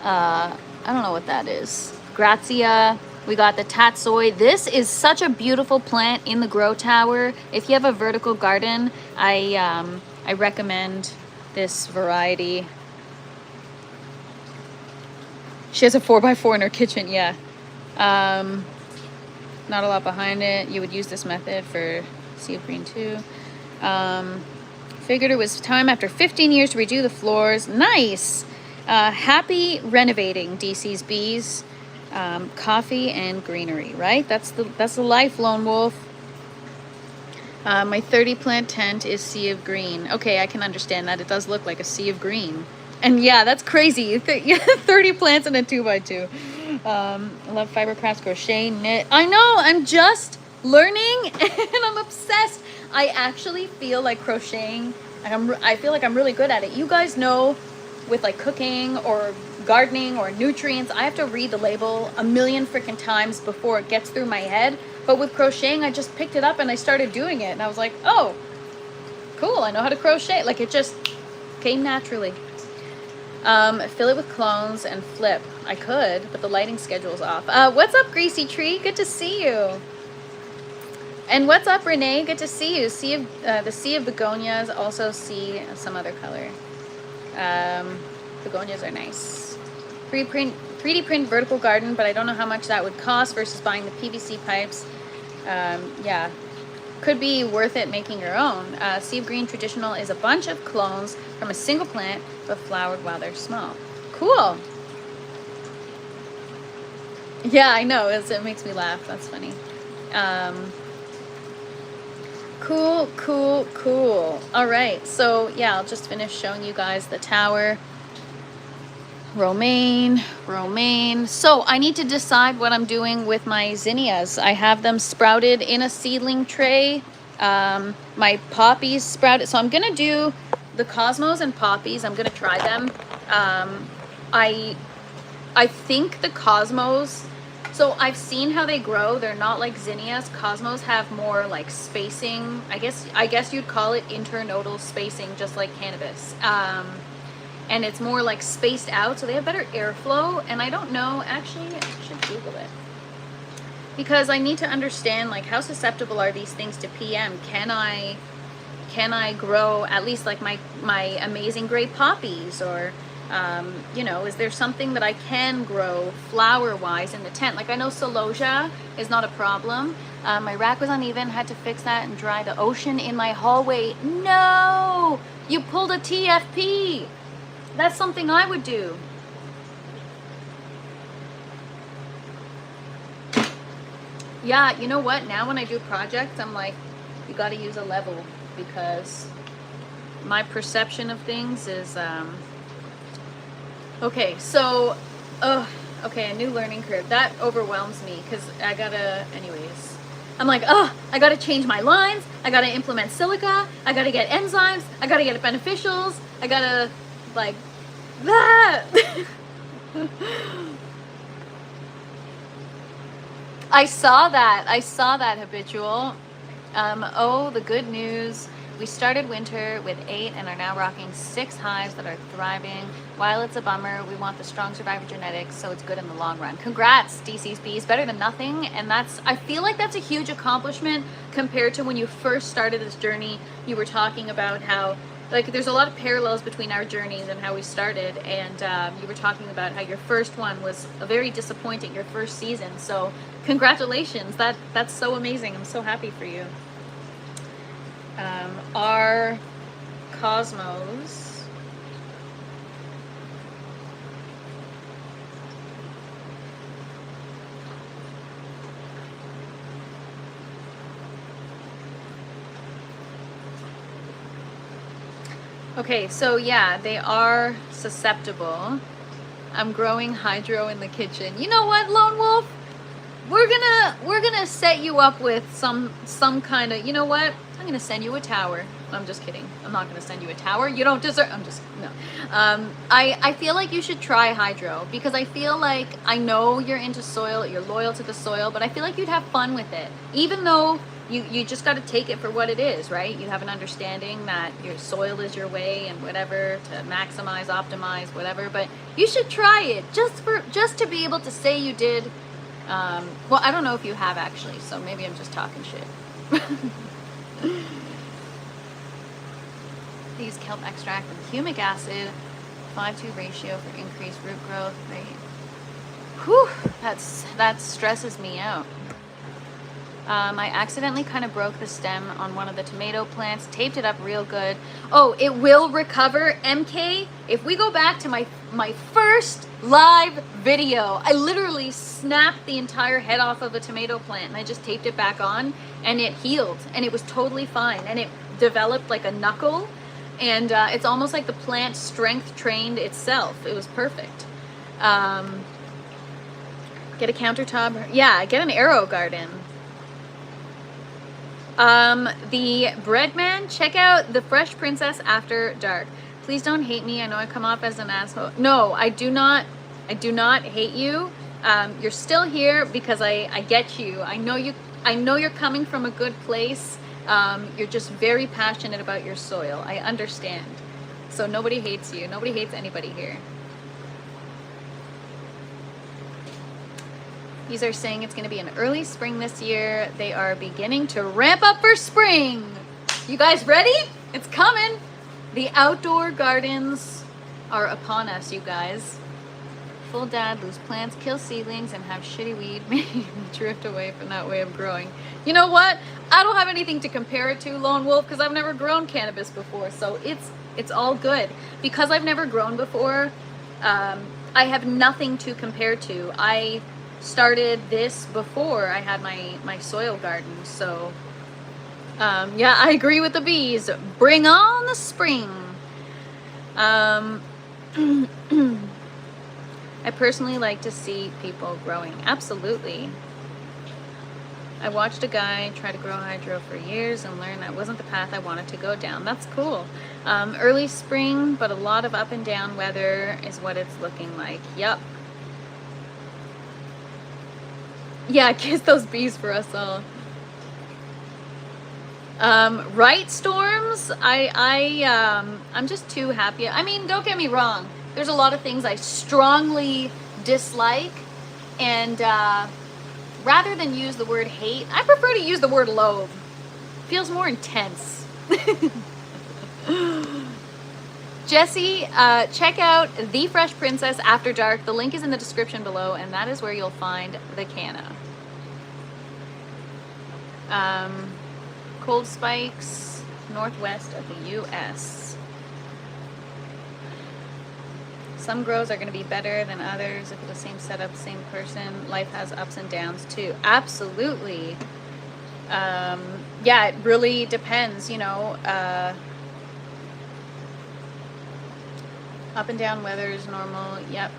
I don't know what that is. Grazia. We got the tatsoi. This is such a beautiful plant in the grow tower. If you have a vertical garden, I recommend this variety. She has a 4x4 in her kitchen, yeah. Not a lot behind it. You would use this method for Sea of Green too. Figured it was time after 15 years to redo the floors. Nice. Happy renovating, DC's Bees. Coffee and greenery, right? That's the life, Lone Wolf. My 30 plant tent is Sea of Green. Okay, I can understand that. It does look like a sea of green. And yeah, that's crazy. 30 plants in a 2x2. I love fiber crafts, crochet, knit. I know, I'm just learning and I'm obsessed. I actually feel like crocheting, I feel like I'm really good at it. You guys know, with like cooking or gardening or nutrients, I have to read the label a million freaking times before it gets through my head. But with crocheting, I just picked it up and I started doing it, and I was like, oh, cool, I know how to crochet. Like, it just came naturally. Fill it with clones and flip. I could, but the lighting schedule's off. What's up, Greasy Tree? Good to see you. And what's up, Renee? Good to see you. The Sea of Begonias. Also see some other color. Begonias are nice. 3D print vertical garden, but I don't know how much that would cost versus buying the PVC pipes. Yeah, could be worth it making your own. Sea of Green Traditional is a bunch of clones from a single plant, but flowered while they're small. Cool. Yeah, I know. It makes me laugh. That's funny. Cool, cool, cool. All right. So, yeah, I'll just finish showing you guys the tower. Romaine. So I need to decide what I'm doing with my zinnias. I have them sprouted in a seedling tray. My poppies sprouted. So I'm going to do the cosmos and poppies. I'm going to try them. I think the cosmos, so I've seen how they grow. They're not like zinnias. Cosmos have more like spacing. I guess you'd call it internodal spacing, just like cannabis. And it's more like spaced out, so they have better airflow. And I don't know, actually, I should Google it, because I need to understand like how susceptible are these things to PM. Can I grow at least like my amazing gray poppies, or you know, is there something that I can grow flower wise in the tent? Like I know celosia is not a problem. My rack was uneven, had to fix that and dry the ocean in my hallway. No, you pulled a TFP. That's something I would do. Yeah, you know what? Now when I do projects, I'm like, you got to use a level, because my perception of things is, okay, so, okay, a new learning curve. That overwhelms me, because I gotta, anyways. I'm like, I gotta change my lines, I gotta implement silica, I gotta get enzymes, I gotta get beneficials, I gotta, like, that. I saw that habitual. Oh, the good news. We started winter with 8 and are now rocking 6 hives that are thriving. While it's a bummer, we want the strong survivor genetics, so it's good in the long run. Congrats, DC's Bees, better than nothing. And I feel like that's a huge accomplishment compared to when you first started this journey. You were talking about how, like, there's a lot of parallels between our journeys and how we started, and you were talking about how your first one was very disappointing, your first season. So congratulations, that's so amazing. I'm so happy for you. Our cosmos, okay, so yeah, they are susceptible. I'm growing hydro in the kitchen. You know what, Lone Wolf? We're gonna set you up with some kind of, you know what? I'm gonna send you a tower. I'm just kidding. I'm not gonna send you a tower. You don't deserve. No. I feel like you should try hydro, because I feel like, I know you're into soil, you're loyal to the soil, but I feel like you'd have fun with it, even though you just got to take it for what it is, right? You have an understanding that your soil is your way and whatever, to maximize, optimize, whatever. But you should try it just to be able to say you did. Well, I don't know if you have actually, so maybe I'm just talking shit. Use kelp extract with humic acid, 5:2 ratio for increased root growth rate. Whew, that stresses me out. I accidentally kind of broke the stem on one of the tomato plants, taped it up real good. Oh, it will recover, MK. If we go back to my first live video, I literally snapped the entire head off of a tomato plant and I just taped it back on, and it healed, and it was totally fine, and it developed like a knuckle, and it's almost like the plant strength trained itself. It was perfect. Get a countertop. Yeah, get an arrow garden. The Breadman, check out the Fresh Princess After Dark. Please don't hate me. I know I come off as an asshole. No, I do not hate you. You're still here because I get you. I know you're coming from a good place. You're just very passionate about your soil. I understand. So nobody hates you. Nobody hates anybody here. These are saying it's going to be an early spring this year. They are beginning to ramp up for spring. You guys ready? It's coming. The outdoor gardens are upon us, you guys. Full dad, lose plants, kill seedlings, and have shitty weed make me drift away from that way of growing. You know what? I don't have anything to compare it to, Lone Wolf, because I've never grown cannabis before. So it's all good. Because I've never grown before, I have nothing to compare to. I started this before I had my soil garden, so yeah, I agree with the bees. Bring on the spring. I personally like to see people growing. Absolutely. I watched a guy try to grow hydro for years and learned that wasn't the path I wanted to go down. That's cool. Early spring, but a lot of up and down weather is what it's looking like. Yup. Yeah, kiss those bees for us all. Right, Storms? I'm just too happy. I mean, don't get me wrong. There's a lot of things I strongly dislike, and rather than use the word hate, I prefer to use the word loathe. Feels more intense. Jesse, check out The Fresh Princess After Dark. The link is in the description below, and that is where you'll find the canna. Cold spikes, northwest of the U.S. Some grows are going to be better than others. If it's the same setup, same person, life has ups and downs too. Absolutely. Yeah, it really depends, you know. Up and down weather is normal. Yep.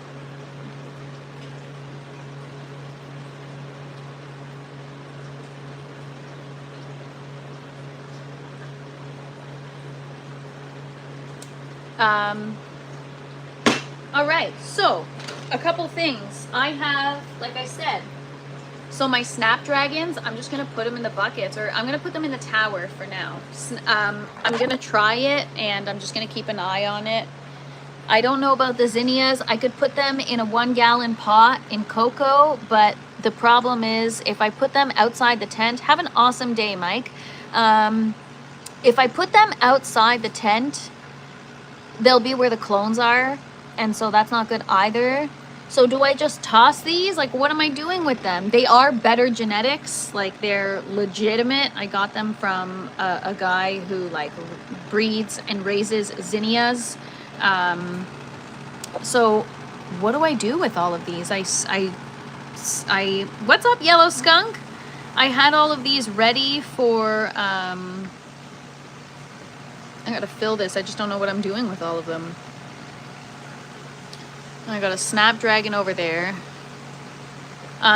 All right, so a couple things. I have, like I said, so my snapdragons, I'm just gonna put them in the buckets, or I'm gonna put them in the tower for now. I'm gonna try it, and I'm just gonna keep an eye on it. I don't know about the zinnias. I could put them in a 1 gallon pot in cocoa, but the problem is if I put them outside the tent, have an awesome day, Mike. If I put them outside the tent, they'll be where the clones are, and so that's not good either. So do I just toss these? Like, what am I doing with them? They are better genetics, like they're legitimate. I got them from a guy who like breeds and raises zinnias. So what do I do with all of these? I what's up, Yellow Skunk? I had all of these ready for, I gotta fill this. I just don't know what I'm doing with all of them. I got a snapdragon over there.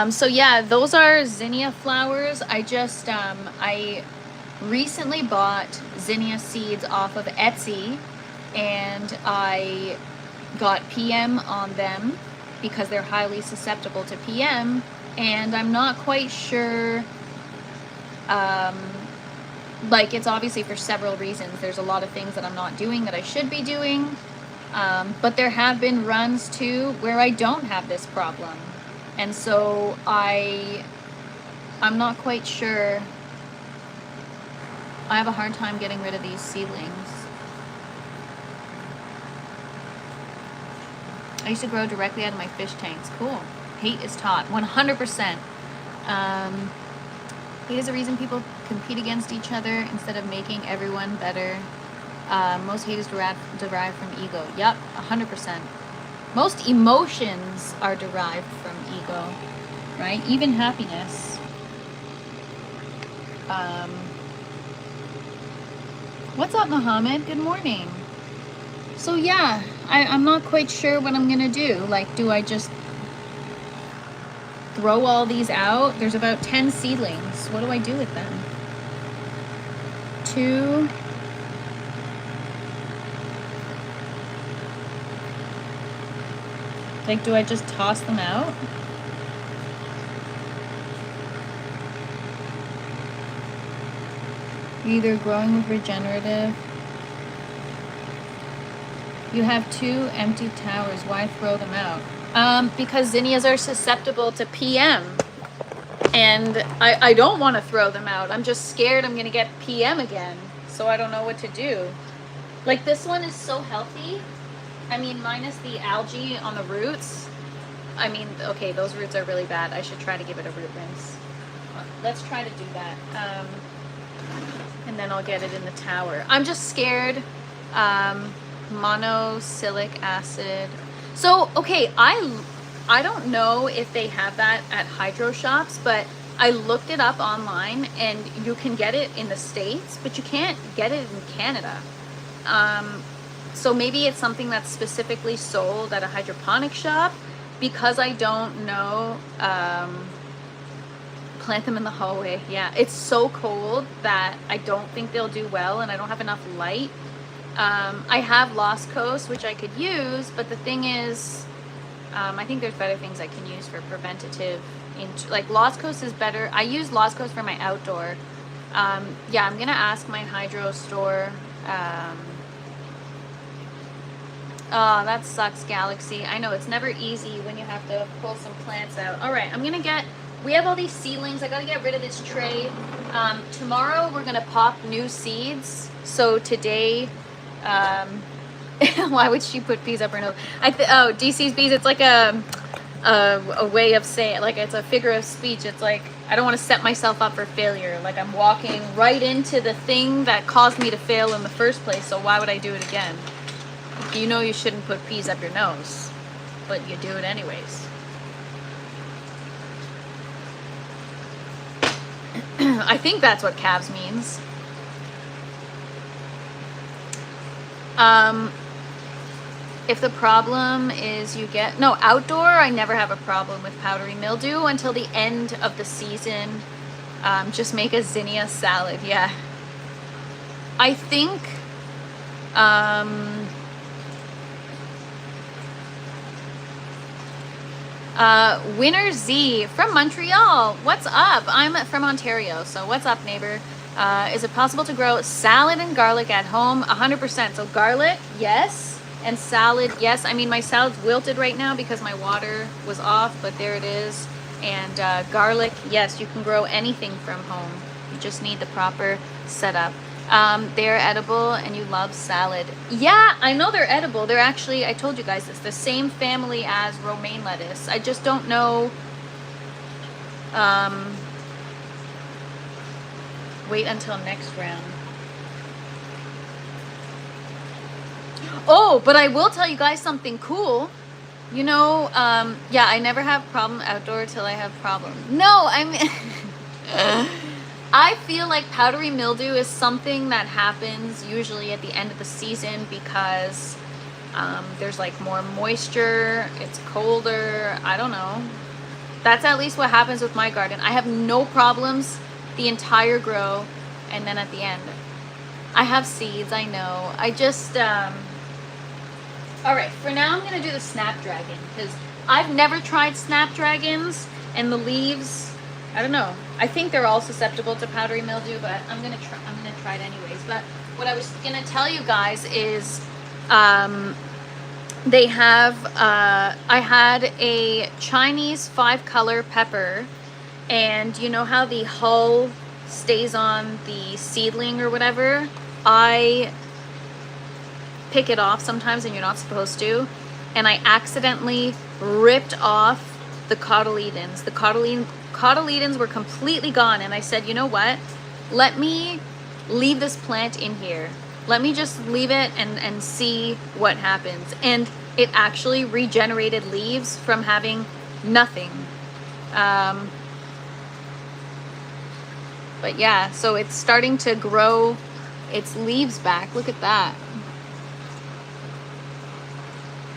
So yeah, those are zinnia flowers. I recently bought zinnia seeds off of Etsy, and I got PM on them because they're highly susceptible to PM, and I'm not quite sure, like, it's obviously for several reasons. There's a lot of things that I'm not doing that I should be doing, but there have been runs too where I don't have this problem, and so I'm not quite sure. I have a hard time getting rid of these seedlings. I used to grow directly out of my fish tanks. Cool. Hate is taught. 100%. Hate is the reason people compete against each other instead of making everyone better. Most hate is derived from ego. Yep, 100%. Most emotions are derived from ego, right? Even happiness. What's up, Mohammed? Good morning. So yeah, I'm not quite sure what I'm gonna do. Like, do I just throw all these out? There's about 10 seedlings. What do I do with them? 2. Like, do I just toss them out? You're either growing with regenerative. You have 2 empty towers. Why throw them out? Because zinnias are susceptible to PM. And I don't want to throw them out. I'm just scared I'm going to get PM again. So I don't know what to do. Like, this one is so healthy. I mean, minus the algae on the roots. I mean, okay, those roots are really bad. I should try to give it a root rinse. Let's try to do that. And then I'll get it in the tower. I'm just scared. Monocylic acid. So, okay, I don't know if they have that at hydro shops, but I looked it up online, and you can get it in the States, but you can't get it in Canada. So maybe it's something that's specifically sold at a hydroponic shop. Because I don't know plant them in the hallway. Yeah, it's so cold that I don't think they'll do well, and I don't have enough light. I have Lost Coast, which I could use, but the thing is, I think there's better things I can use for preventative. Like Lost Coast is better. I use Lost Coast for my outdoor. Yeah, I'm gonna ask my hydro store. Oh, that sucks, Galaxy. I know, it's never easy when you have to pull some plants out. All right, we have all these seedlings. I gotta get rid of this tray. Tomorrow we're gonna pop new seeds. So today, why would she put peas up her nose? Oh, DC's bees, it's like a way of saying, like, it's a figure of speech. It's like, I don't want to set myself up for failure. Like, I'm walking right into the thing that caused me to fail in the first place, so why would I do it again? You know you shouldn't put peas up your nose, but you do it anyways. I think that's what calves means. If the problem is outdoor, I never have a problem with powdery mildew until the end of the season. Just make a zinnia salad. Yeah. I think, Winner Z from Montreal. What's up? I'm from Ontario, so what's up, neighbor? Is it possible to grow salad and garlic at home? 100%. So garlic, yes. And salad, yes. I mean, my salad's wilted right now because my water was off, but there it is. And garlic, yes, you can grow anything from home. You just need the proper setup. They're edible and you love salad. Yeah, I know they're edible. They're actually, I told you guys, it's the same family as romaine lettuce. I just don't know. Wait until next round. Oh, but I will tell you guys something cool. You know, yeah, I never have problem outdoor till I have problem. No, I mean, I feel like powdery mildew is something that happens usually at the end of the season because there's like more moisture, it's colder, I don't know. That's at least what happens with my garden. I have no problems the entire grow, and then at the end. I have seeds, I know. I just, all right, for now I'm gonna do the snapdragon because I've never tried snapdragons, and the leaves, I don't know. I think they're all susceptible to powdery mildew, but I'm gonna try it anyways. But what I was gonna tell you guys is, they have, I had a Chinese 5-color pepper, and you know how the hull stays on the seedling or whatever? I pick it off sometimes and you're not supposed to, and I accidentally ripped off the cotyledons. The cotyledons were completely gone, and I said, you know what? Let me leave this plant in here. Let me just leave it and see what happens. And it actually regenerated leaves from having nothing. But yeah, so it's starting to grow its leaves back. Look at that.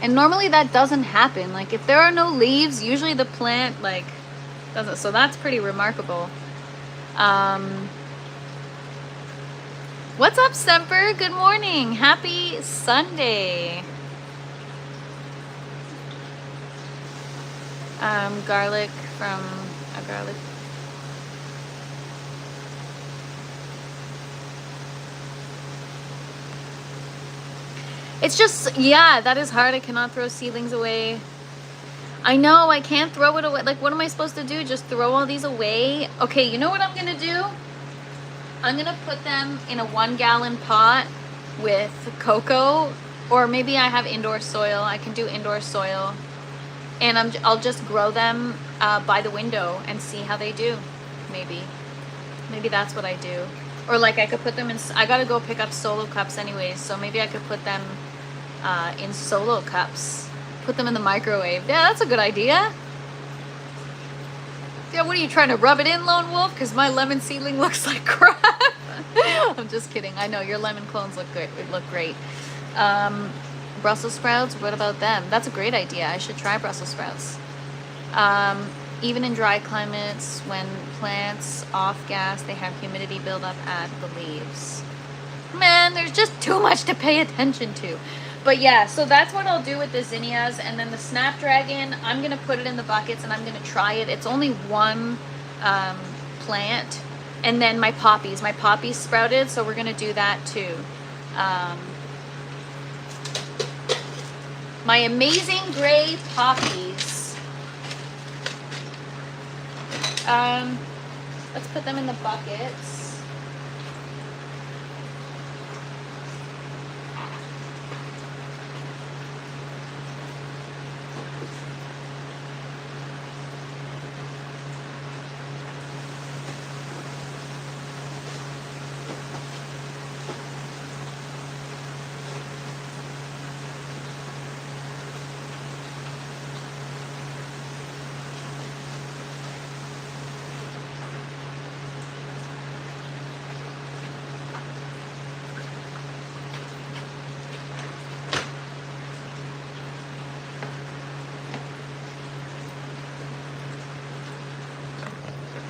And normally that doesn't happen. Like, if there are no leaves, usually the plant like doesn't. So that's pretty remarkable. What's up, Semper? Good morning. Happy Sunday. Garlic from a garlic. It's just, yeah, that is hard. I cannot throw seedlings away. I know, I can't throw it away. Like, what am I supposed to do? Just throw all these away? Okay, you know what I'm gonna do? I'm gonna put them in a 1-gallon pot with cocoa, or maybe I have indoor soil. I can do indoor soil, and I'll just grow them by the window and see how they do. Maybe that's what I do. Or like I could put them in, I gotta go pick up solo cups anyways, so maybe I could put them in solo cups. Put them in the microwave. Yeah, that's a good idea. Yeah, what are you trying to rub it in, Lone Wolf? Because my lemon seedling looks like crap. I'm just kidding. I know your lemon clones look good. It look great. Brussels sprouts, what about them? That's a great idea. I should try Brussels sprouts. Even in dry climates, when plants off gas, they have humidity buildup at the leaves. Man, there's just too much to pay attention to. But yeah, so that's what I'll do with the zinnias. And then the snapdragon, I'm going to put it in the buckets and I'm going to try it. It's only one plant. And then my poppies sprouted, so we're going to do that too. My amazing gray poppies. Let's put them in the buckets.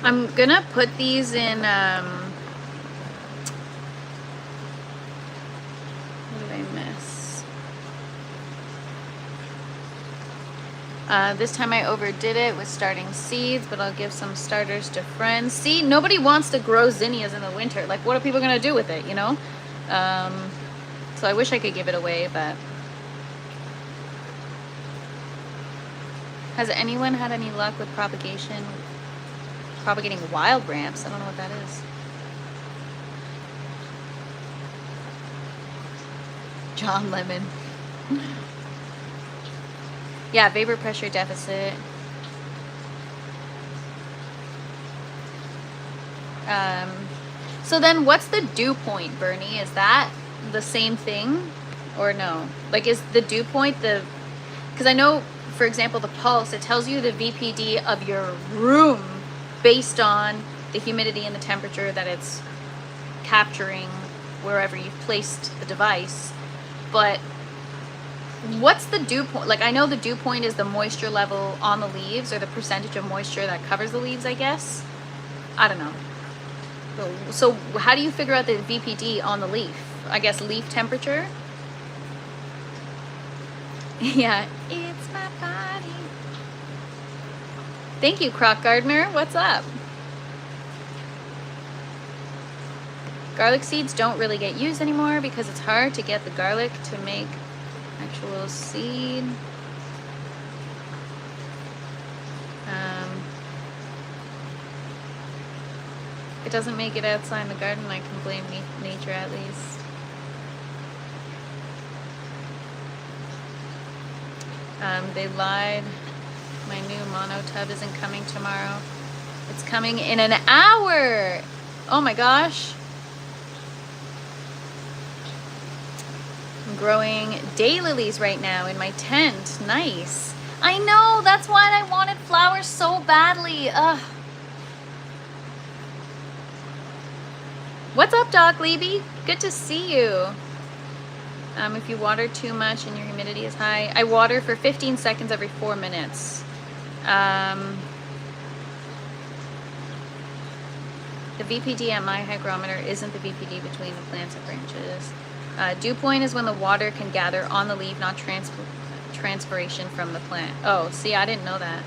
I'm gonna put these in, what did I miss? This time I overdid it with starting seeds, but I'll give some starters to friends. See, nobody wants to grow zinnias in the winter. Like, what are people gonna do with it, you know? So I wish I could give it away, but... Has anyone had any luck with propagating wild ramps? I don't know what that is. John Lemon. Yeah, vapor pressure deficit. So then what's the dew point, Bernie? Is that the same thing or no? Like, is the dew point the... Because I know, for example, the pulse, it tells you the VPD of your room based on the humidity and the temperature that it's capturing wherever you've placed the device. But what's the dew point? Like, I know the dew point is the moisture level on the leaves, or the percentage of moisture that covers the leaves, I guess. I don't know. So how do you figure out the VPD on the leaf? I guess leaf temperature? Yeah, it's my body. Thank you, Croc Gardener. What's up? Garlic seeds don't really get used anymore because it's hard to get the garlic to make actual seed. It doesn't make it outside the garden. I can blame nature at least. They lied. My new mono tub isn't coming tomorrow. It's coming in an hour. Oh my gosh. I'm growing daylilies right now in my tent. Nice. I know, that's why I wanted flowers so badly. Ugh. What's up, Doc Levy? Good to see you. If you water too much and your humidity is high, I water for 15 seconds every 4 minutes. The VPD at my hygrometer isn't the VPD between the plants and branches. Dew point is when the water can gather on the leaf, not transpiration from the plant. Oh, see, I didn't know that.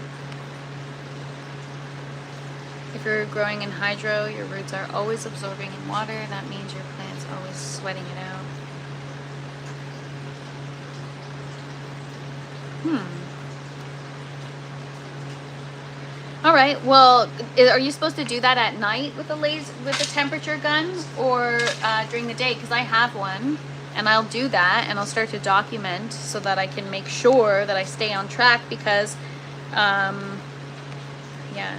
If you're growing in hydro, your roots are always absorbing in water. That means your plant's always sweating it out. All right. Well, are you supposed to do that at night with the temperature gun, or during the day? Because I have one, and I'll do that, and I'll start to document so that I can make sure that I stay on track. Because, yeah.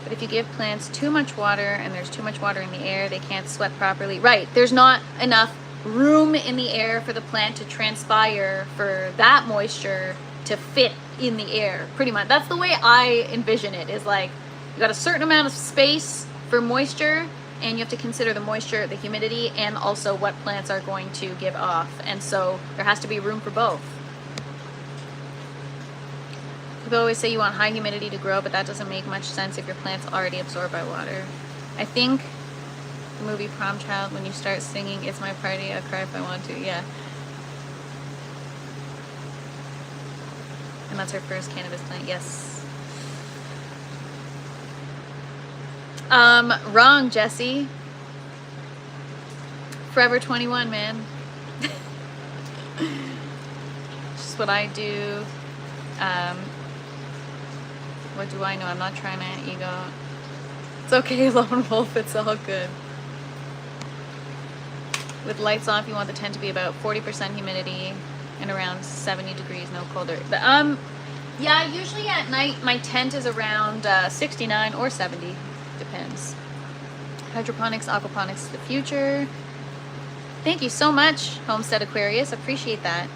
But if you give plants too much water and there's too much water in the air, they can't sweat properly. Right. There's not enough room in the air for the plant to transpire, for that moisture to fit in the air, pretty much. That's the way I envision it, is like you got a certain amount of space for moisture, and you have to consider the moisture, the humidity, and also what plants are going to give off. And so there has to be room for both. People always say you want high humidity to grow, but that doesn't make much sense if your plant's already absorbed by water. I think the movie Prom Child, when you start singing "It's My Party, I'll cry if I want to," yeah. And that's her first cannabis plant, yes. Wrong, Jesse. Forever 21, man. Just what I do. What do I know? I'm not trying to ego. It's okay, lone wolf. It's all good. With lights off, you want the tent to be about 40% humidity and around 70 degrees, no colder. But, yeah, usually at night my tent is around 69 or 70. Depends. Hydroponics, aquaponics is the future. Thank you so much, Homestead Aquarius. Appreciate that.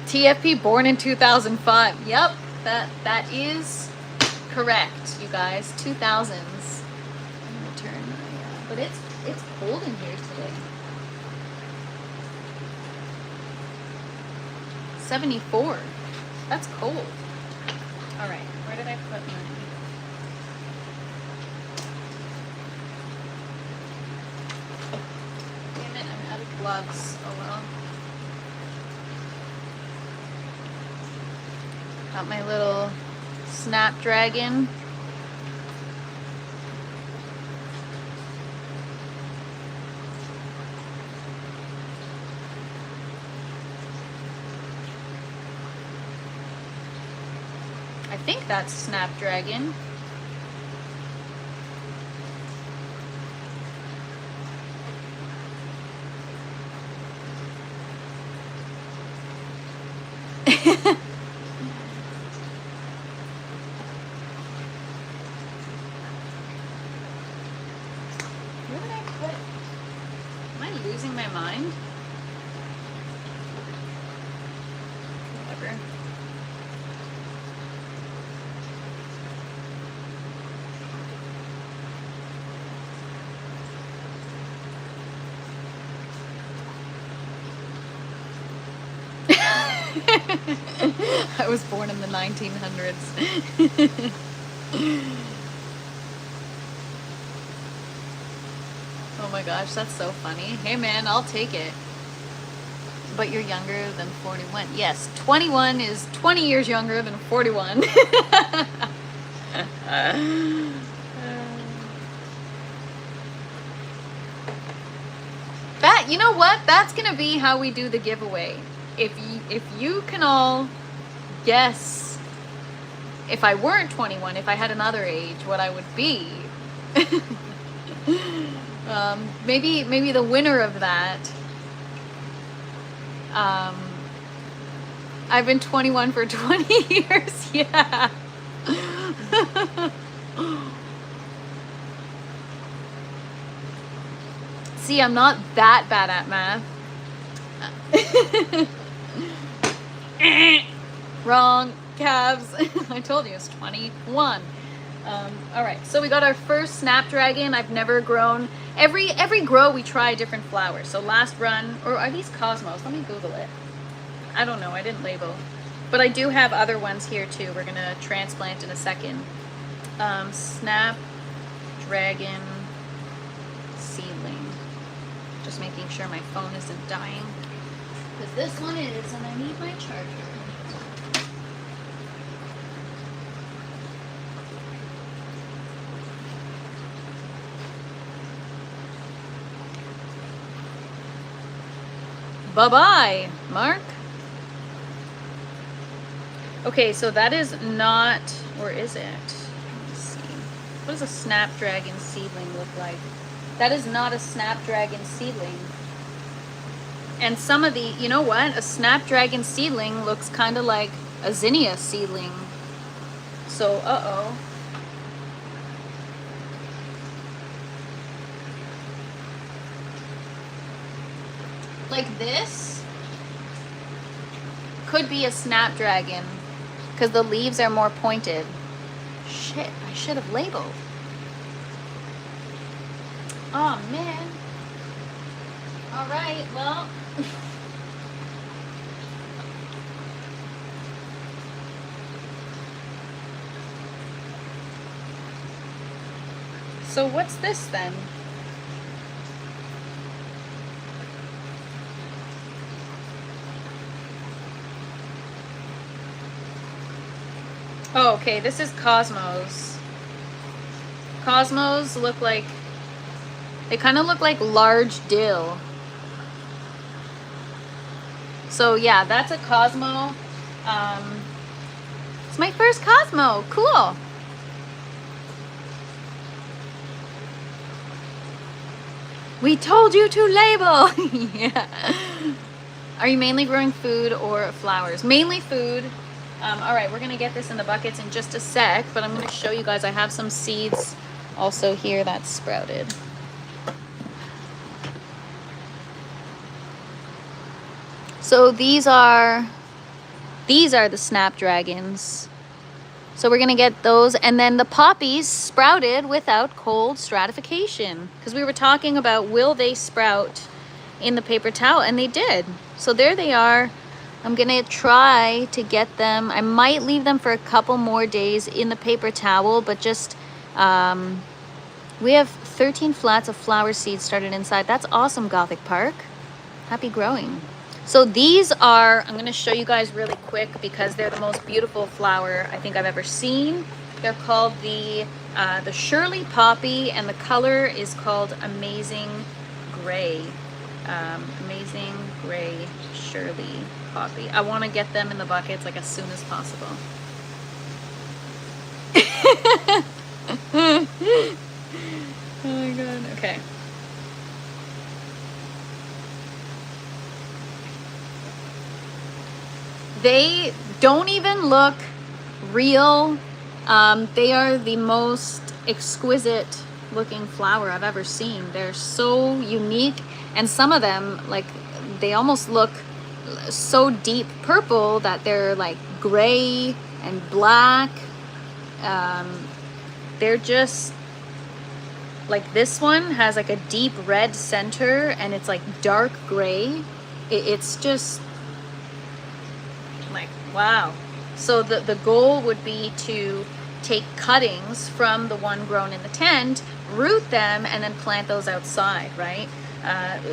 TFP born in 2005. Yep, that is correct, you guys. 2000s. I'm gonna turn my but it's cold in here today. 74. That's cold. All right, where did I put my? Damn it, I'm out of gloves. Oh well. Got my little Snapdragon. I think that's Snapdragon. Where did I put? Am I losing my mind? Whatever. I was born in the 1900s. Oh my gosh, that's so funny. Hey man, I'll take it. But you're younger than 41. Yes, 21 is 20 years younger than 41. That, you know what? That's gonna be how we do the giveaway. If you can all guess, if I weren't 21, if I had another age, what I would be. Maybe the winner of that. I've been 21 for 20 years. Yeah. See, I'm not that bad at math. Wrong, calves. I told you it's 21. All right, so we got our first Snapdragon. I've never grown. Every grow we try different flowers. So last run, or are these Cosmos? Let me Google it. I don't know, I didn't label. But I do have other ones here too. We're gonna transplant in a second. Snapdragon seedling. Just making sure my phone isn't dying. Because this one is, and I need my charger. Bye-bye, Mark. Okay, so that is not, or is it? Let's see. What does a Snapdragon seedling look like? That is not a Snapdragon seedling. And some of the, you know what? A Snapdragon seedling looks kind of like a zinnia seedling. So, uh-oh. Like this could be a Snapdragon because the leaves are more pointed. Shit, I should have labeled. Oh man. All right, well. So what's this then? Oh, okay, this is Cosmos. Cosmos look like, they kind of look like large dill. So yeah, that's a Cosmo. It's my first Cosmo. Cool. We told you to label. Yeah. Are you mainly growing food or flowers? Mainly food. All right, we're gonna get this in the buckets in just a sec, but I'm gonna show you guys. I have some seeds also here that's sprouted. So these are the snapdragons. So we're gonna get those, and then the poppies sprouted without cold stratification, because we were talking about will they sprout in the paper towel, and they did. So there they are. I'm gonna try to get them. I might leave them for a couple more days in the paper towel, but just we have 13 flats of flower seeds started inside. That's awesome, Gothic Park. Happy growing. So these are, I'm gonna show you guys really quick because they're the most beautiful flower I think I've ever seen. They're called the Shirley Poppy, and the color is called Amazing Gray. Amazing Gray Shirley Poppy. I wanna get them in the buckets like as soon as possible. Oh my God, okay. They don't even look real. They are the most exquisite looking flower I've ever seen. They're so unique, and some of them, like, they almost look so deep purple that they're like gray and black. They're just like, this one has like a deep red center and it's like dark gray. It's just like, wow. So the goal would be to take cuttings from the one grown in the tent, root them, and then plant those outside, right?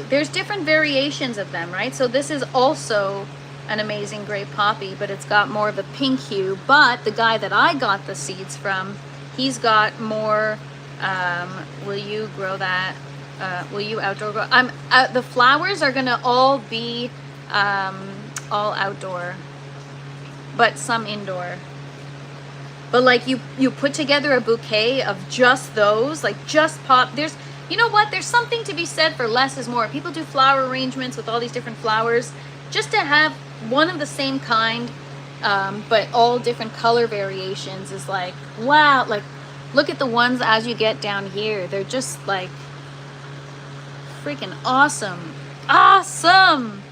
There's different variations of them, right? So this is also an amazing gray poppy, but it's got more of a pink hue. But the guy that I got the seeds from, he's got more, will you grow that? Will you outdoor grow? The flowers are gonna all be all outdoor, but some indoor. But like you put together a bouquet of just those, like just pop. There's, you know what? There's something to be said for less is more. People do flower arrangements with all these different flowers. Just to have one of the same kind, but all different color variations is like, wow. Like, look at the ones as you get down here. They're just like freaking awesome. Awesome.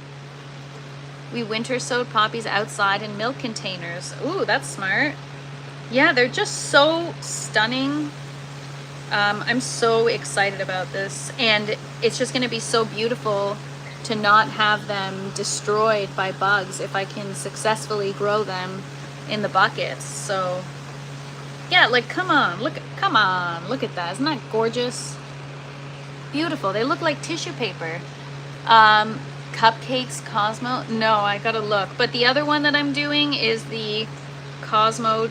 We winter sowed poppies outside in milk containers. Ooh, that's smart. Yeah, they're just so stunning. I'm so excited about this, and it's just going to be so beautiful to not have them destroyed by bugs if I can successfully grow them in the buckets. So yeah, like, come on, look at that. Isn't that gorgeous? Beautiful. They look like tissue paper. Cupcakes Cosmo. No, I gotta look. But the other one that I'm doing is the Cosmo,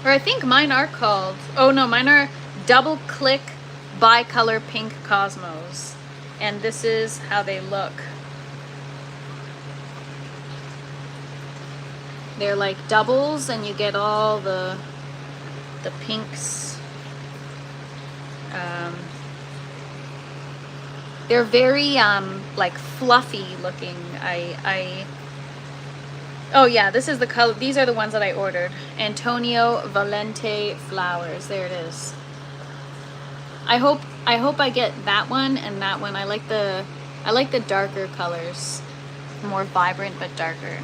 or I think mine are called, oh no, mine are double click bicolor pink Cosmos, and this is how they look. They're like doubles, and you get all the pinks. They're very like fluffy looking. Oh yeah, this is the color. These are the ones that I ordered. Antonio Valente flowers. There it is. I hope I get that one and that one. I like the darker colors. More vibrant but darker.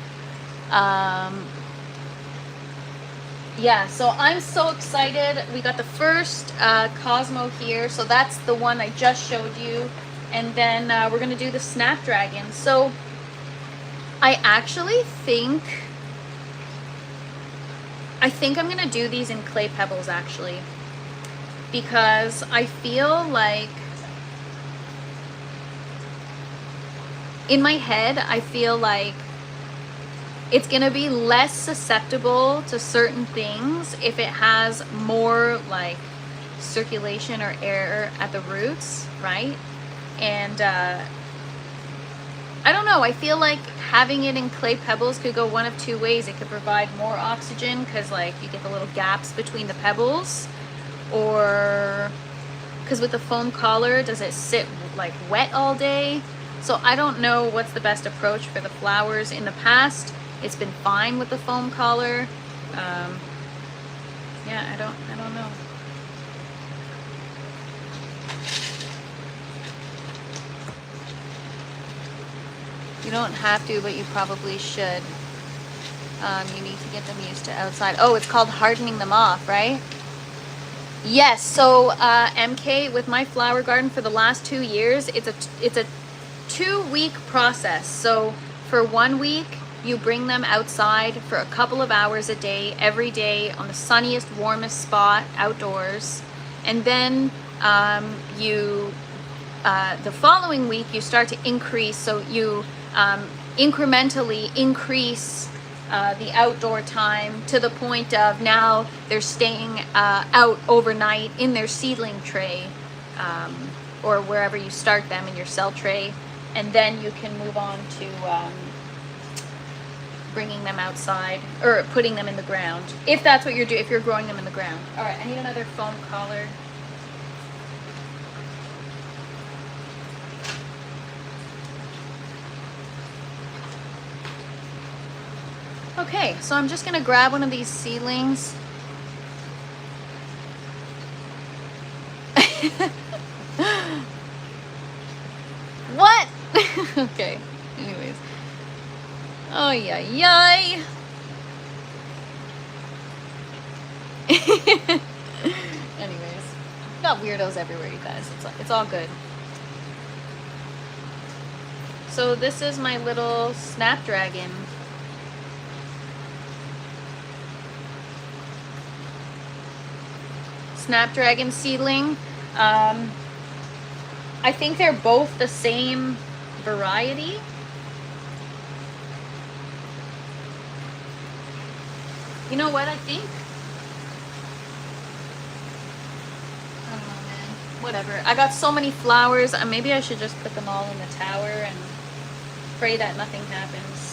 Yeah, so I'm so excited. We got the first Cosmo here. So that's the one I just showed you. And then we're going to do the Snapdragon. So I actually think I think I'm gonna do these in clay pebbles actually, because I feel like in my head, I feel like it's gonna be less susceptible to certain things if it has more like circulation or air at the roots, right? And I don't know, I feel like having it in clay pebbles could go one of two ways. It could provide more oxygen because like you get the little gaps between the pebbles, or because with the foam collar, does it sit like wet all day? So I don't know what's the best approach for the flowers. In the past, it's been fine with the foam collar. Yeah, I don't know. You don't have to, but you probably should. You need to get them used to outside. Oh, it's called hardening them off, right? Yes. So MK, with my flower garden for the last 2 years, it's a 2-week process. So for 1 week, you bring them outside for a couple of hours a day, every day on the sunniest, warmest spot outdoors, and then the following week you start to increase. So you incrementally increase the outdoor time to the point of now they're staying out overnight in their seedling tray, or wherever you start them in your cell tray, and then you can move on to bringing them outside or putting them in the ground, if that's what you're doing, if you're growing them in the ground. All right, I need another foam collar. Okay, so I'm just gonna grab one of these seedlings. What? Okay, anyways. Oh, yeah, yay. Anyways, got weirdos everywhere, you guys. It's all good. So this is my little snapdragon. Snapdragon seedling. I think they're both the same variety. You know what I think? Oh man, whatever. I got so many flowers. Maybe I should just put them all in the tower and pray that nothing happens.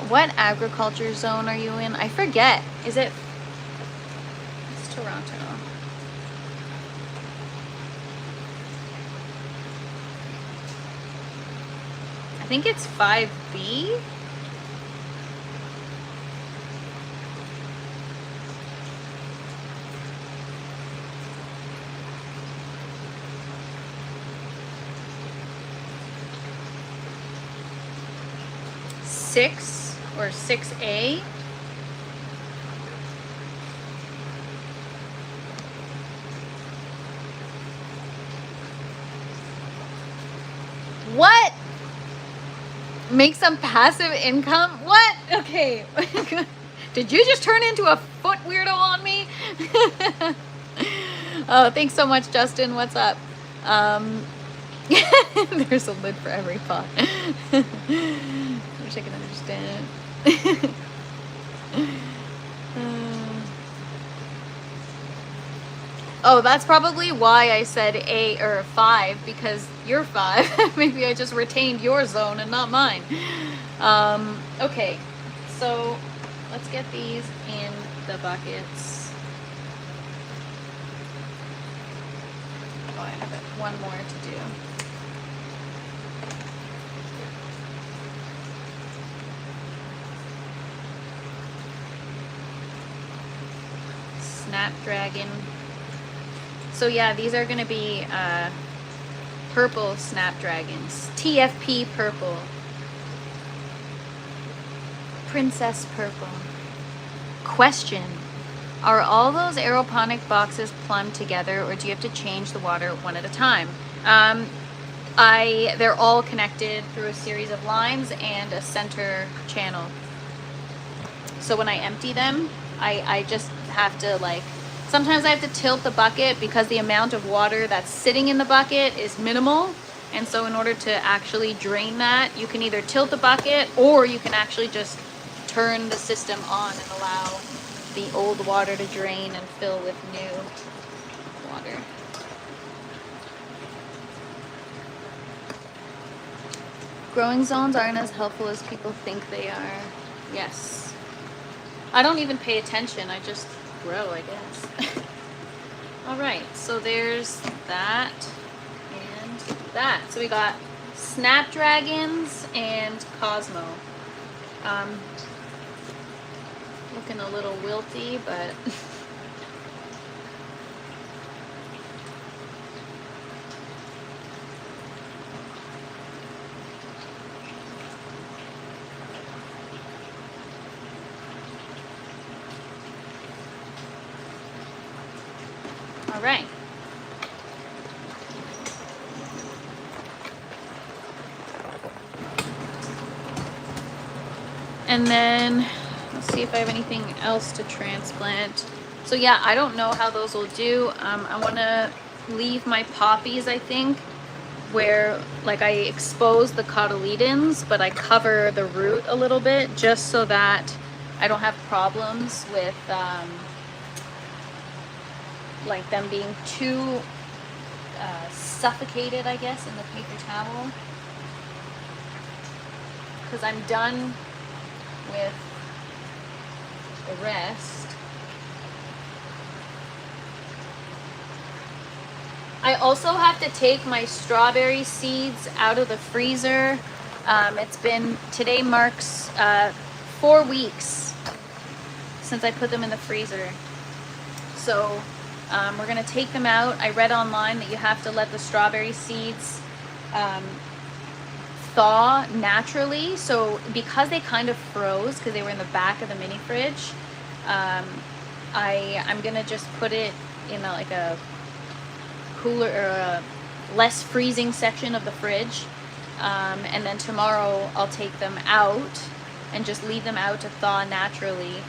What agriculture zone are you in? I forget. Is it? It's Toronto. I think it's 5B. Six or 6A. What? Make some passive income? What? Okay. Did you just turn into a foot weirdo on me? Oh, thanks so much, Justin. What's up? There's a lid for every pot. Wish I could understand. Oh, that's probably why I said A or 5, because you're 5. Maybe I just retained your zone and not mine. Okay, so let's get these in the buckets. Oh, I have one more to do. Snapdragon. So yeah, these are going to be purple snapdragons. TFP purple. Princess purple. Question. Are all those aeroponic boxes plumbed together, or do you have to change the water one at a time? Um, they're all connected through a series of lines and a center channel. So when I empty them, I just have to, like, sometimes I have to tilt the bucket because the amount of water that's sitting in the bucket is minimal. And so in order to actually drain that, you can either tilt the bucket or you can actually just turn the system on and allow the old water to drain and fill with new water. Growing zones aren't as helpful as people think they are. Yes. I don't even pay attention. I just grow, I guess. All right, so there's that and that. So we got snapdragons and Cosmo. Looking a little wilty, but all right. And then let's see if I have anything else to transplant. So yeah, I don't know how those will do. I want to leave my poppies, I think, where like I expose the cotyledons, but I cover the root a little bit just so that I don't have problems with like them being too suffocated, I guess, in the paper towel. Because I'm done with the rest. I also have to take my strawberry seeds out of the freezer. It's been, today marks 4 weeks since I put them in the freezer. So we're gonna take them out. I read online that you have to let the strawberry seeds thaw naturally. So because they kind of froze because they were in the back of the mini fridge, I'm gonna just put it in like a cooler or a less freezing section of the fridge, and then tomorrow I'll take them out and just leave them out to thaw naturally.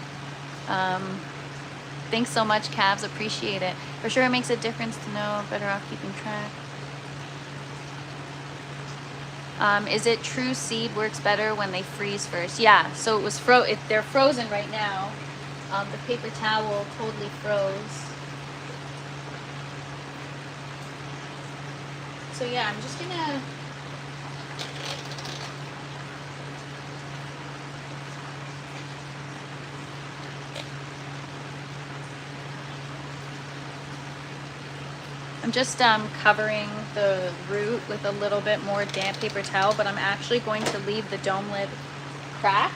Thanks so much, Cavs, appreciate it. For sure it makes a difference to know, better off keeping track. Is it true seed works better when they freeze first? Yeah, so it was they're frozen right now. The paper towel totally froze. So yeah, I'm just gonna covering the root with a little bit more damp paper towel, but I'm actually going to leave the dome lid cracked.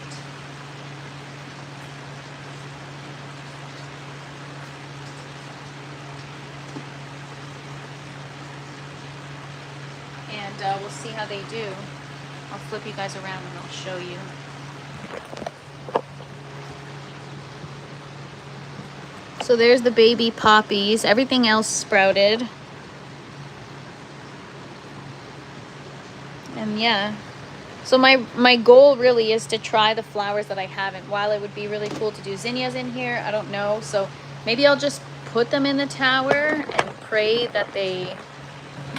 And we'll see how they do. I'll flip you guys around and I'll show you. So there's the baby poppies. Everything else sprouted. And yeah. So my goal really is to try the flowers that I haven't. While it would be really cool to do zinnias in here, I don't know. So maybe I'll just put them in the tower and pray that they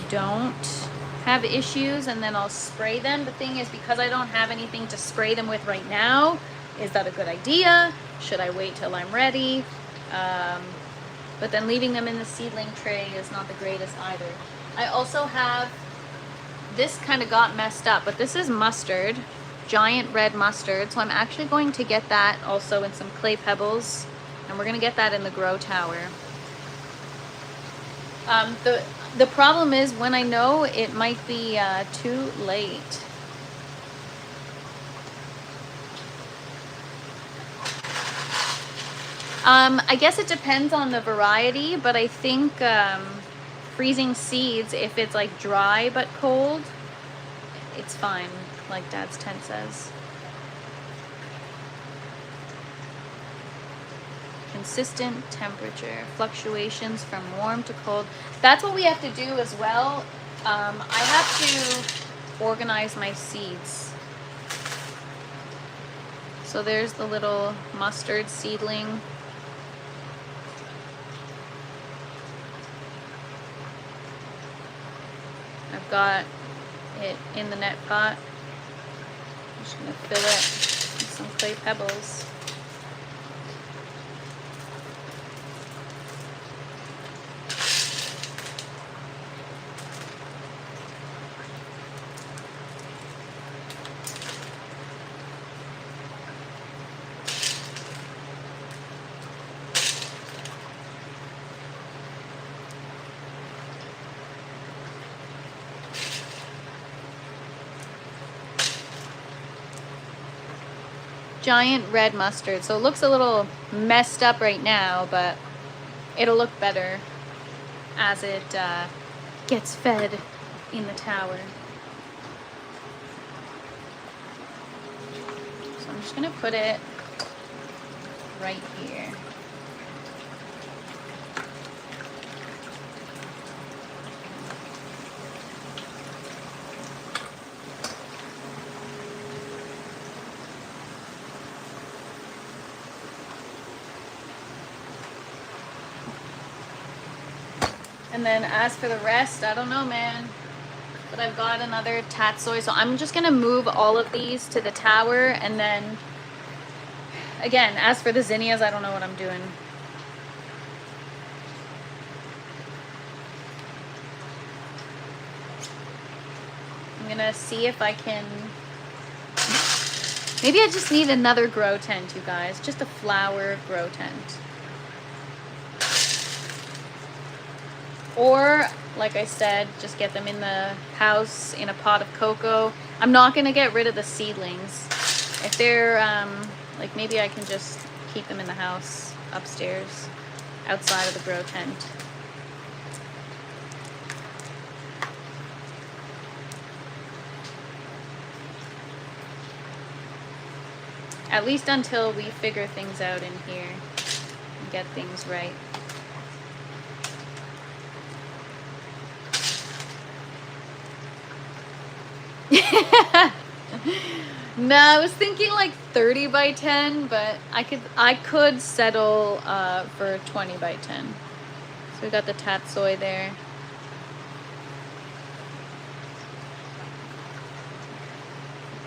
don't have issues, and then I'll spray them. The thing is, because I don't have anything to spray them with right now, is that a good idea? Should I wait till I'm ready? But then leaving them in the seedling tray is not the greatest either. I also have, this kind of got messed up, but this is mustard, giant red mustard. So I'm actually going to get that also in some clay pebbles, and we're going to get that in the grow tower. The problem is when I know it might be too late. I guess it depends on the variety, but I think freezing seeds, if it's like dry but cold, it's fine, like Dad's tent says. Consistent temperature, fluctuations from warm to cold. That's what we have to do as well. I have to organize my seeds. So there's the little mustard seedling. I've got it in the net pot. I'm just gonna fill it with some clay pebbles. Giant red mustard. So it looks a little messed up right now, but it'll look better as it gets fed in the tower. So I'm just gonna put it right here. And then as for the rest, I don't know, man. But I've got another tatsoi, so I'm just gonna move all of these to the tower, and then again, as for the zinnias, I don't know what I'm doing. I'm gonna see if I can, maybe I just need another grow tent, you guys, just a flower grow tent. Or, like I said, just get them in the house in a pot of cocoa. I'm not going to get rid of the seedlings. If they're, like, maybe I can just keep them in the house upstairs, outside of the grow tent. At least until we figure things out in here and get things right. No, I was thinking like 30 by 10, but I could settle for 20 by 10. So we got the tatsoi there.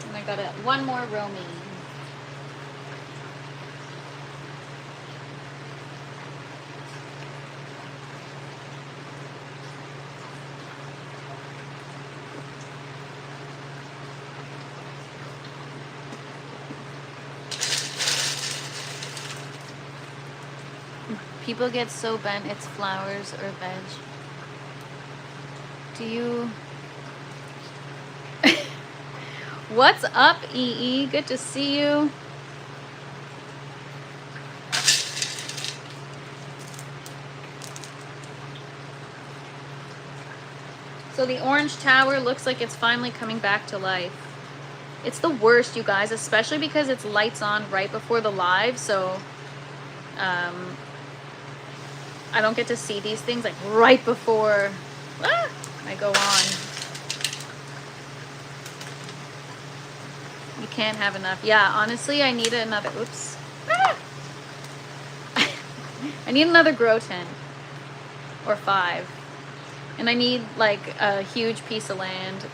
And I got one more romaine. People get so bent it's flowers or veg. Do you... What's up, EE? Good to see you. So the orange tower looks like it's finally coming back to life. It's the worst, you guys, especially because it's lights on right before the live, so I don't get to see these things like right before I go on. You can't have enough. Yeah, honestly, I need another, oops. I need another grow tent, or 5. And I need like a huge piece of land.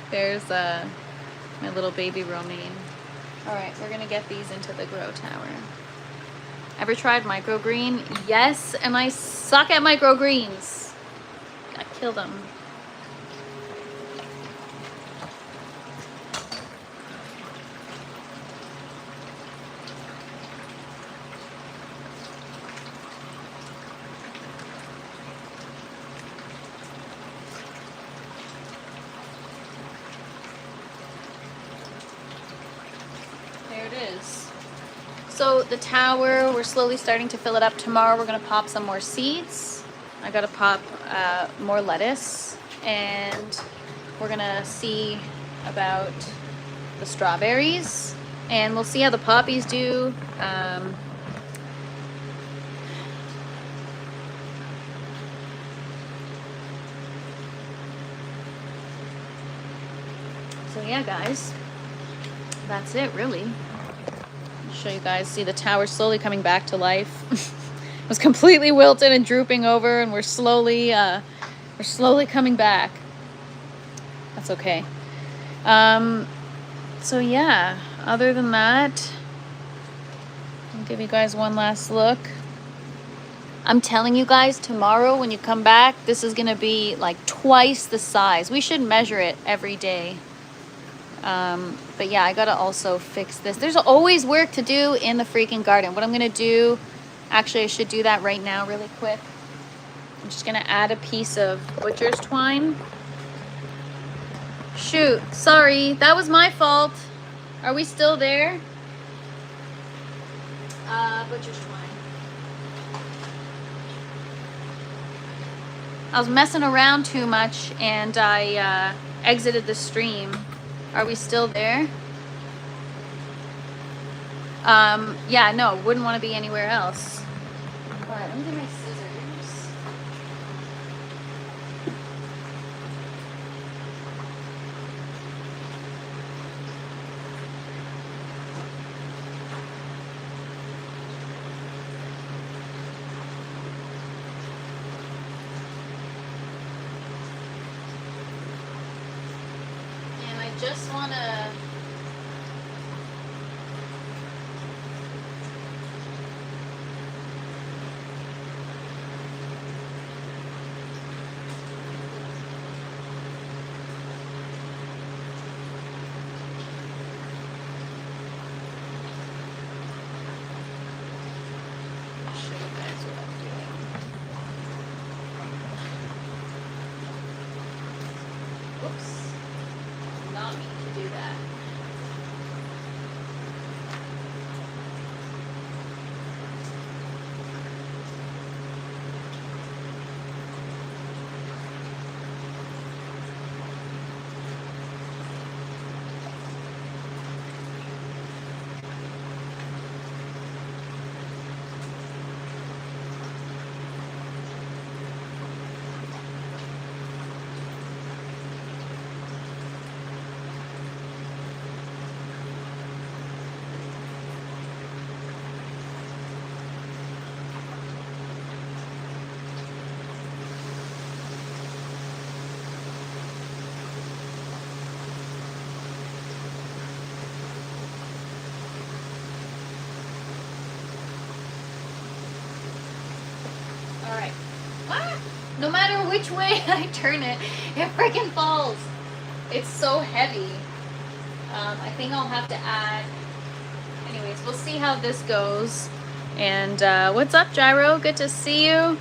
There's my little baby romaine. All right, we're gonna get these into the grow tower. Ever tried microgreen? Yes, and I suck at microgreens. I kill them. There it is. So the tower, we're slowly starting to fill it up. Tomorrow we're gonna pop some more seeds. I gotta pop more lettuce, and we're gonna see about the strawberries, and we'll see how the poppies do. So yeah, guys, that's it really. I'll show you guys. See the tower slowly coming back to life. It was completely wilted and drooping over, and we're slowly coming back. That's okay. So yeah, other than that, I'll give you guys one last look. I'm telling you guys, tomorrow when you come back, this is gonna be like twice the size. We should measure it every day. But yeah, I gotta also fix this. There's always work to do in the freaking garden. What I'm gonna do, actually I should do that right now really quick. I'm just gonna add a piece of butcher's twine. Shoot, sorry, that was my fault. Are we still there? Butcher's twine. I was messing around too much and I exited the stream. Are we still there? Yeah, no, wouldn't want to be anywhere else. All right, let me get my scissors. And I just want to show you guys what I'm doing. Whoops. Did not mean to do that. Alright. Ah! No matter which way I turn it, it freaking falls. It's so heavy. I think I'll have to add... Anyways, we'll see how this goes. And what's up, Gyro? Good to see you.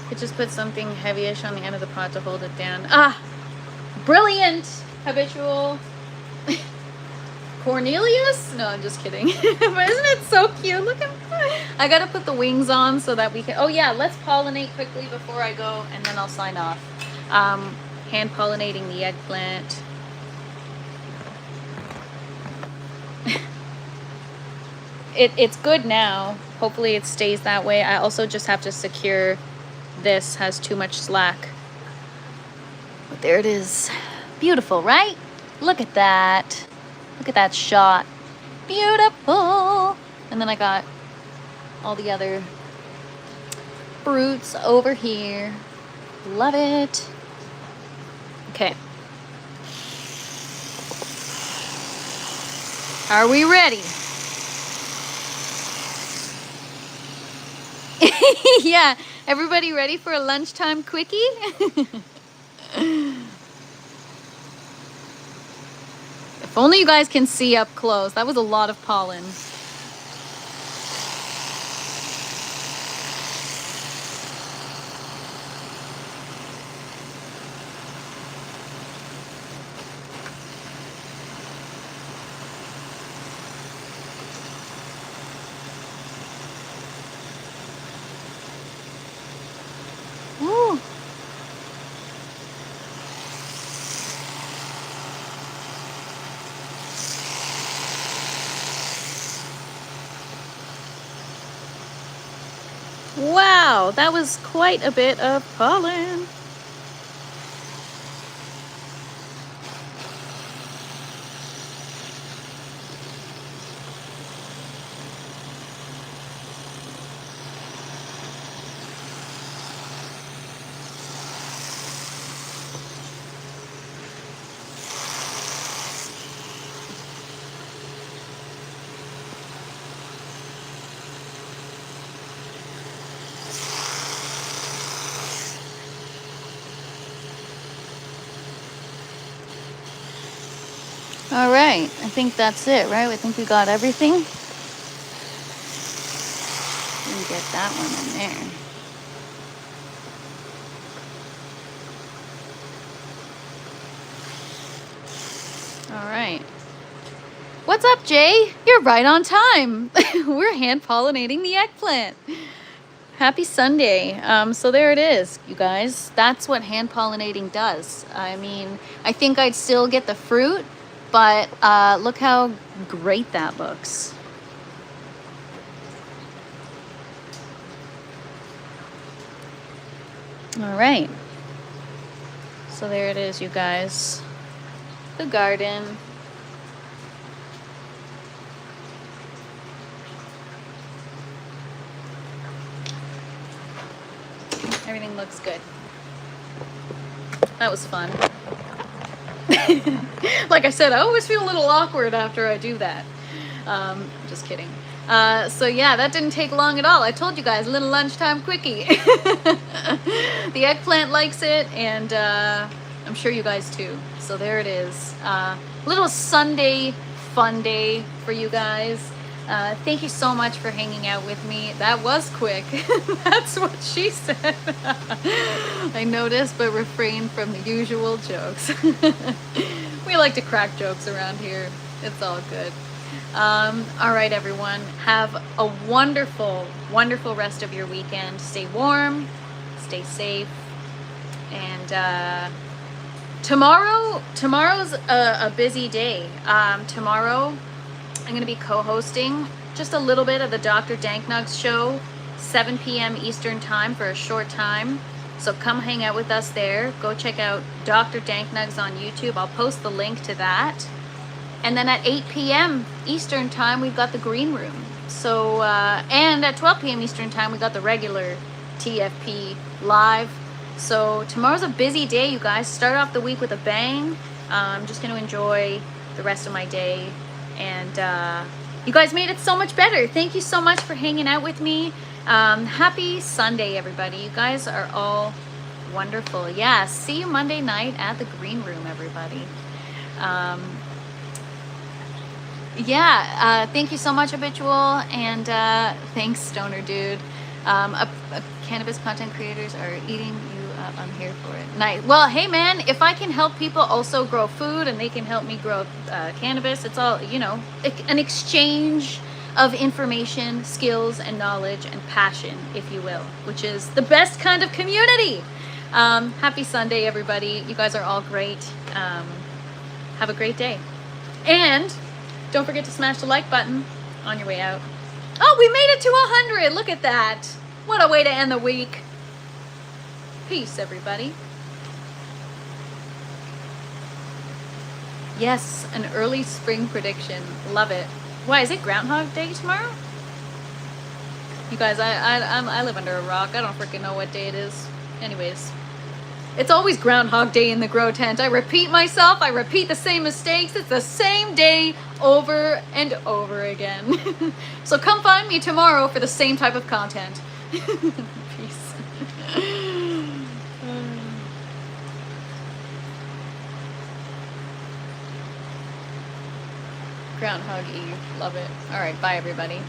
Could just put something heavyish on the end of the pot to hold it down. Ah! Brilliant! Habitual. Cornelius? No, I'm just kidding. But isn't it so cute? Look at I gotta put the wings on so that we can... Oh yeah, let's pollinate quickly before I go and then I'll sign off. Hand pollinating the eggplant. It's good now. Hopefully it stays that way. I also just have to secure this. Has too much slack. But there it is. Beautiful, right? Look at that. Look at that shot. Beautiful. And then I got all the other fruits over here. Love it. Okay. Are we ready? Yeah, everybody ready for a lunchtime quickie? If only you guys can see up close. That was a lot of pollen. Woo. Wow, that was quite a bit of pollen. All right, I think that's it, right? I think we got everything. We can get that one in there. All right. What's up, Jay? You're right on time. We're hand pollinating the eggplant. Happy Sunday. So there it is, you guys. That's what hand pollinating does. I mean, I think I'd still get the fruit, but look how great that looks. All right. So there it is, you guys. The garden. Everything looks good. That was fun. Like I said, I always feel a little awkward after I do that. Just kidding. So yeah, that didn't take long at all. I told you guys, a little lunchtime quickie. The eggplant likes it, and I'm sure you guys too. So there it is. Little Sunday fun day for you guys. Thank you so much for hanging out with me. That was quick. That's what she said. I noticed, but refrained from the usual jokes. We like to crack jokes around here. It's all good. All right, everyone. Have a wonderful, wonderful rest of your weekend. Stay warm, stay safe, and tomorrow's a busy day. Tomorrow I'm going to be co-hosting just a little bit of the Dr. Danknugs show, 7 p.m. Eastern time for a short time. So come hang out with us there. Go check out Dr. Danknugs on YouTube. I'll post the link to that. And then at 8 p.m. Eastern time, we've got the green room. So, and at 12 p.m. Eastern time, we got the regular TFP live. So tomorrow's a busy day, you guys. Start off the week with a bang. I'm just going to enjoy the rest of my day. And you guys made it so much better. Thank you so much for hanging out with me. Happy Sunday, everybody. You guys are all wonderful. Yeah, see you Monday night at the green room, everybody. Yeah, thank you so much, Habitual, and thanks, Stoner Dude. Cannabis content creators are eating you up. I'm here for it. Nice. Well, hey, man, if I can help people also grow food and they can help me grow cannabis, it's all, you know, an exchange of information, skills, and knowledge and passion, if you will, which is the best kind of community. Happy Sunday, everybody. You guys are all great. Have a great day. And don't forget to smash the like button on your way out. Oh, we made it to 100. Look at that. What a way to end the week. Peace, everybody. Yes, an early spring prediction. Love it. Why, is it Groundhog Day tomorrow? You guys, I live under a rock. I don't freaking know what day it is. Anyways. It's always Groundhog Day in the grow tent. I repeat myself. I repeat the same mistakes. It's the same day over and over again. So come find me tomorrow for the same type of content. Peace. Groundhog Eve. Love it. All right. Bye, everybody.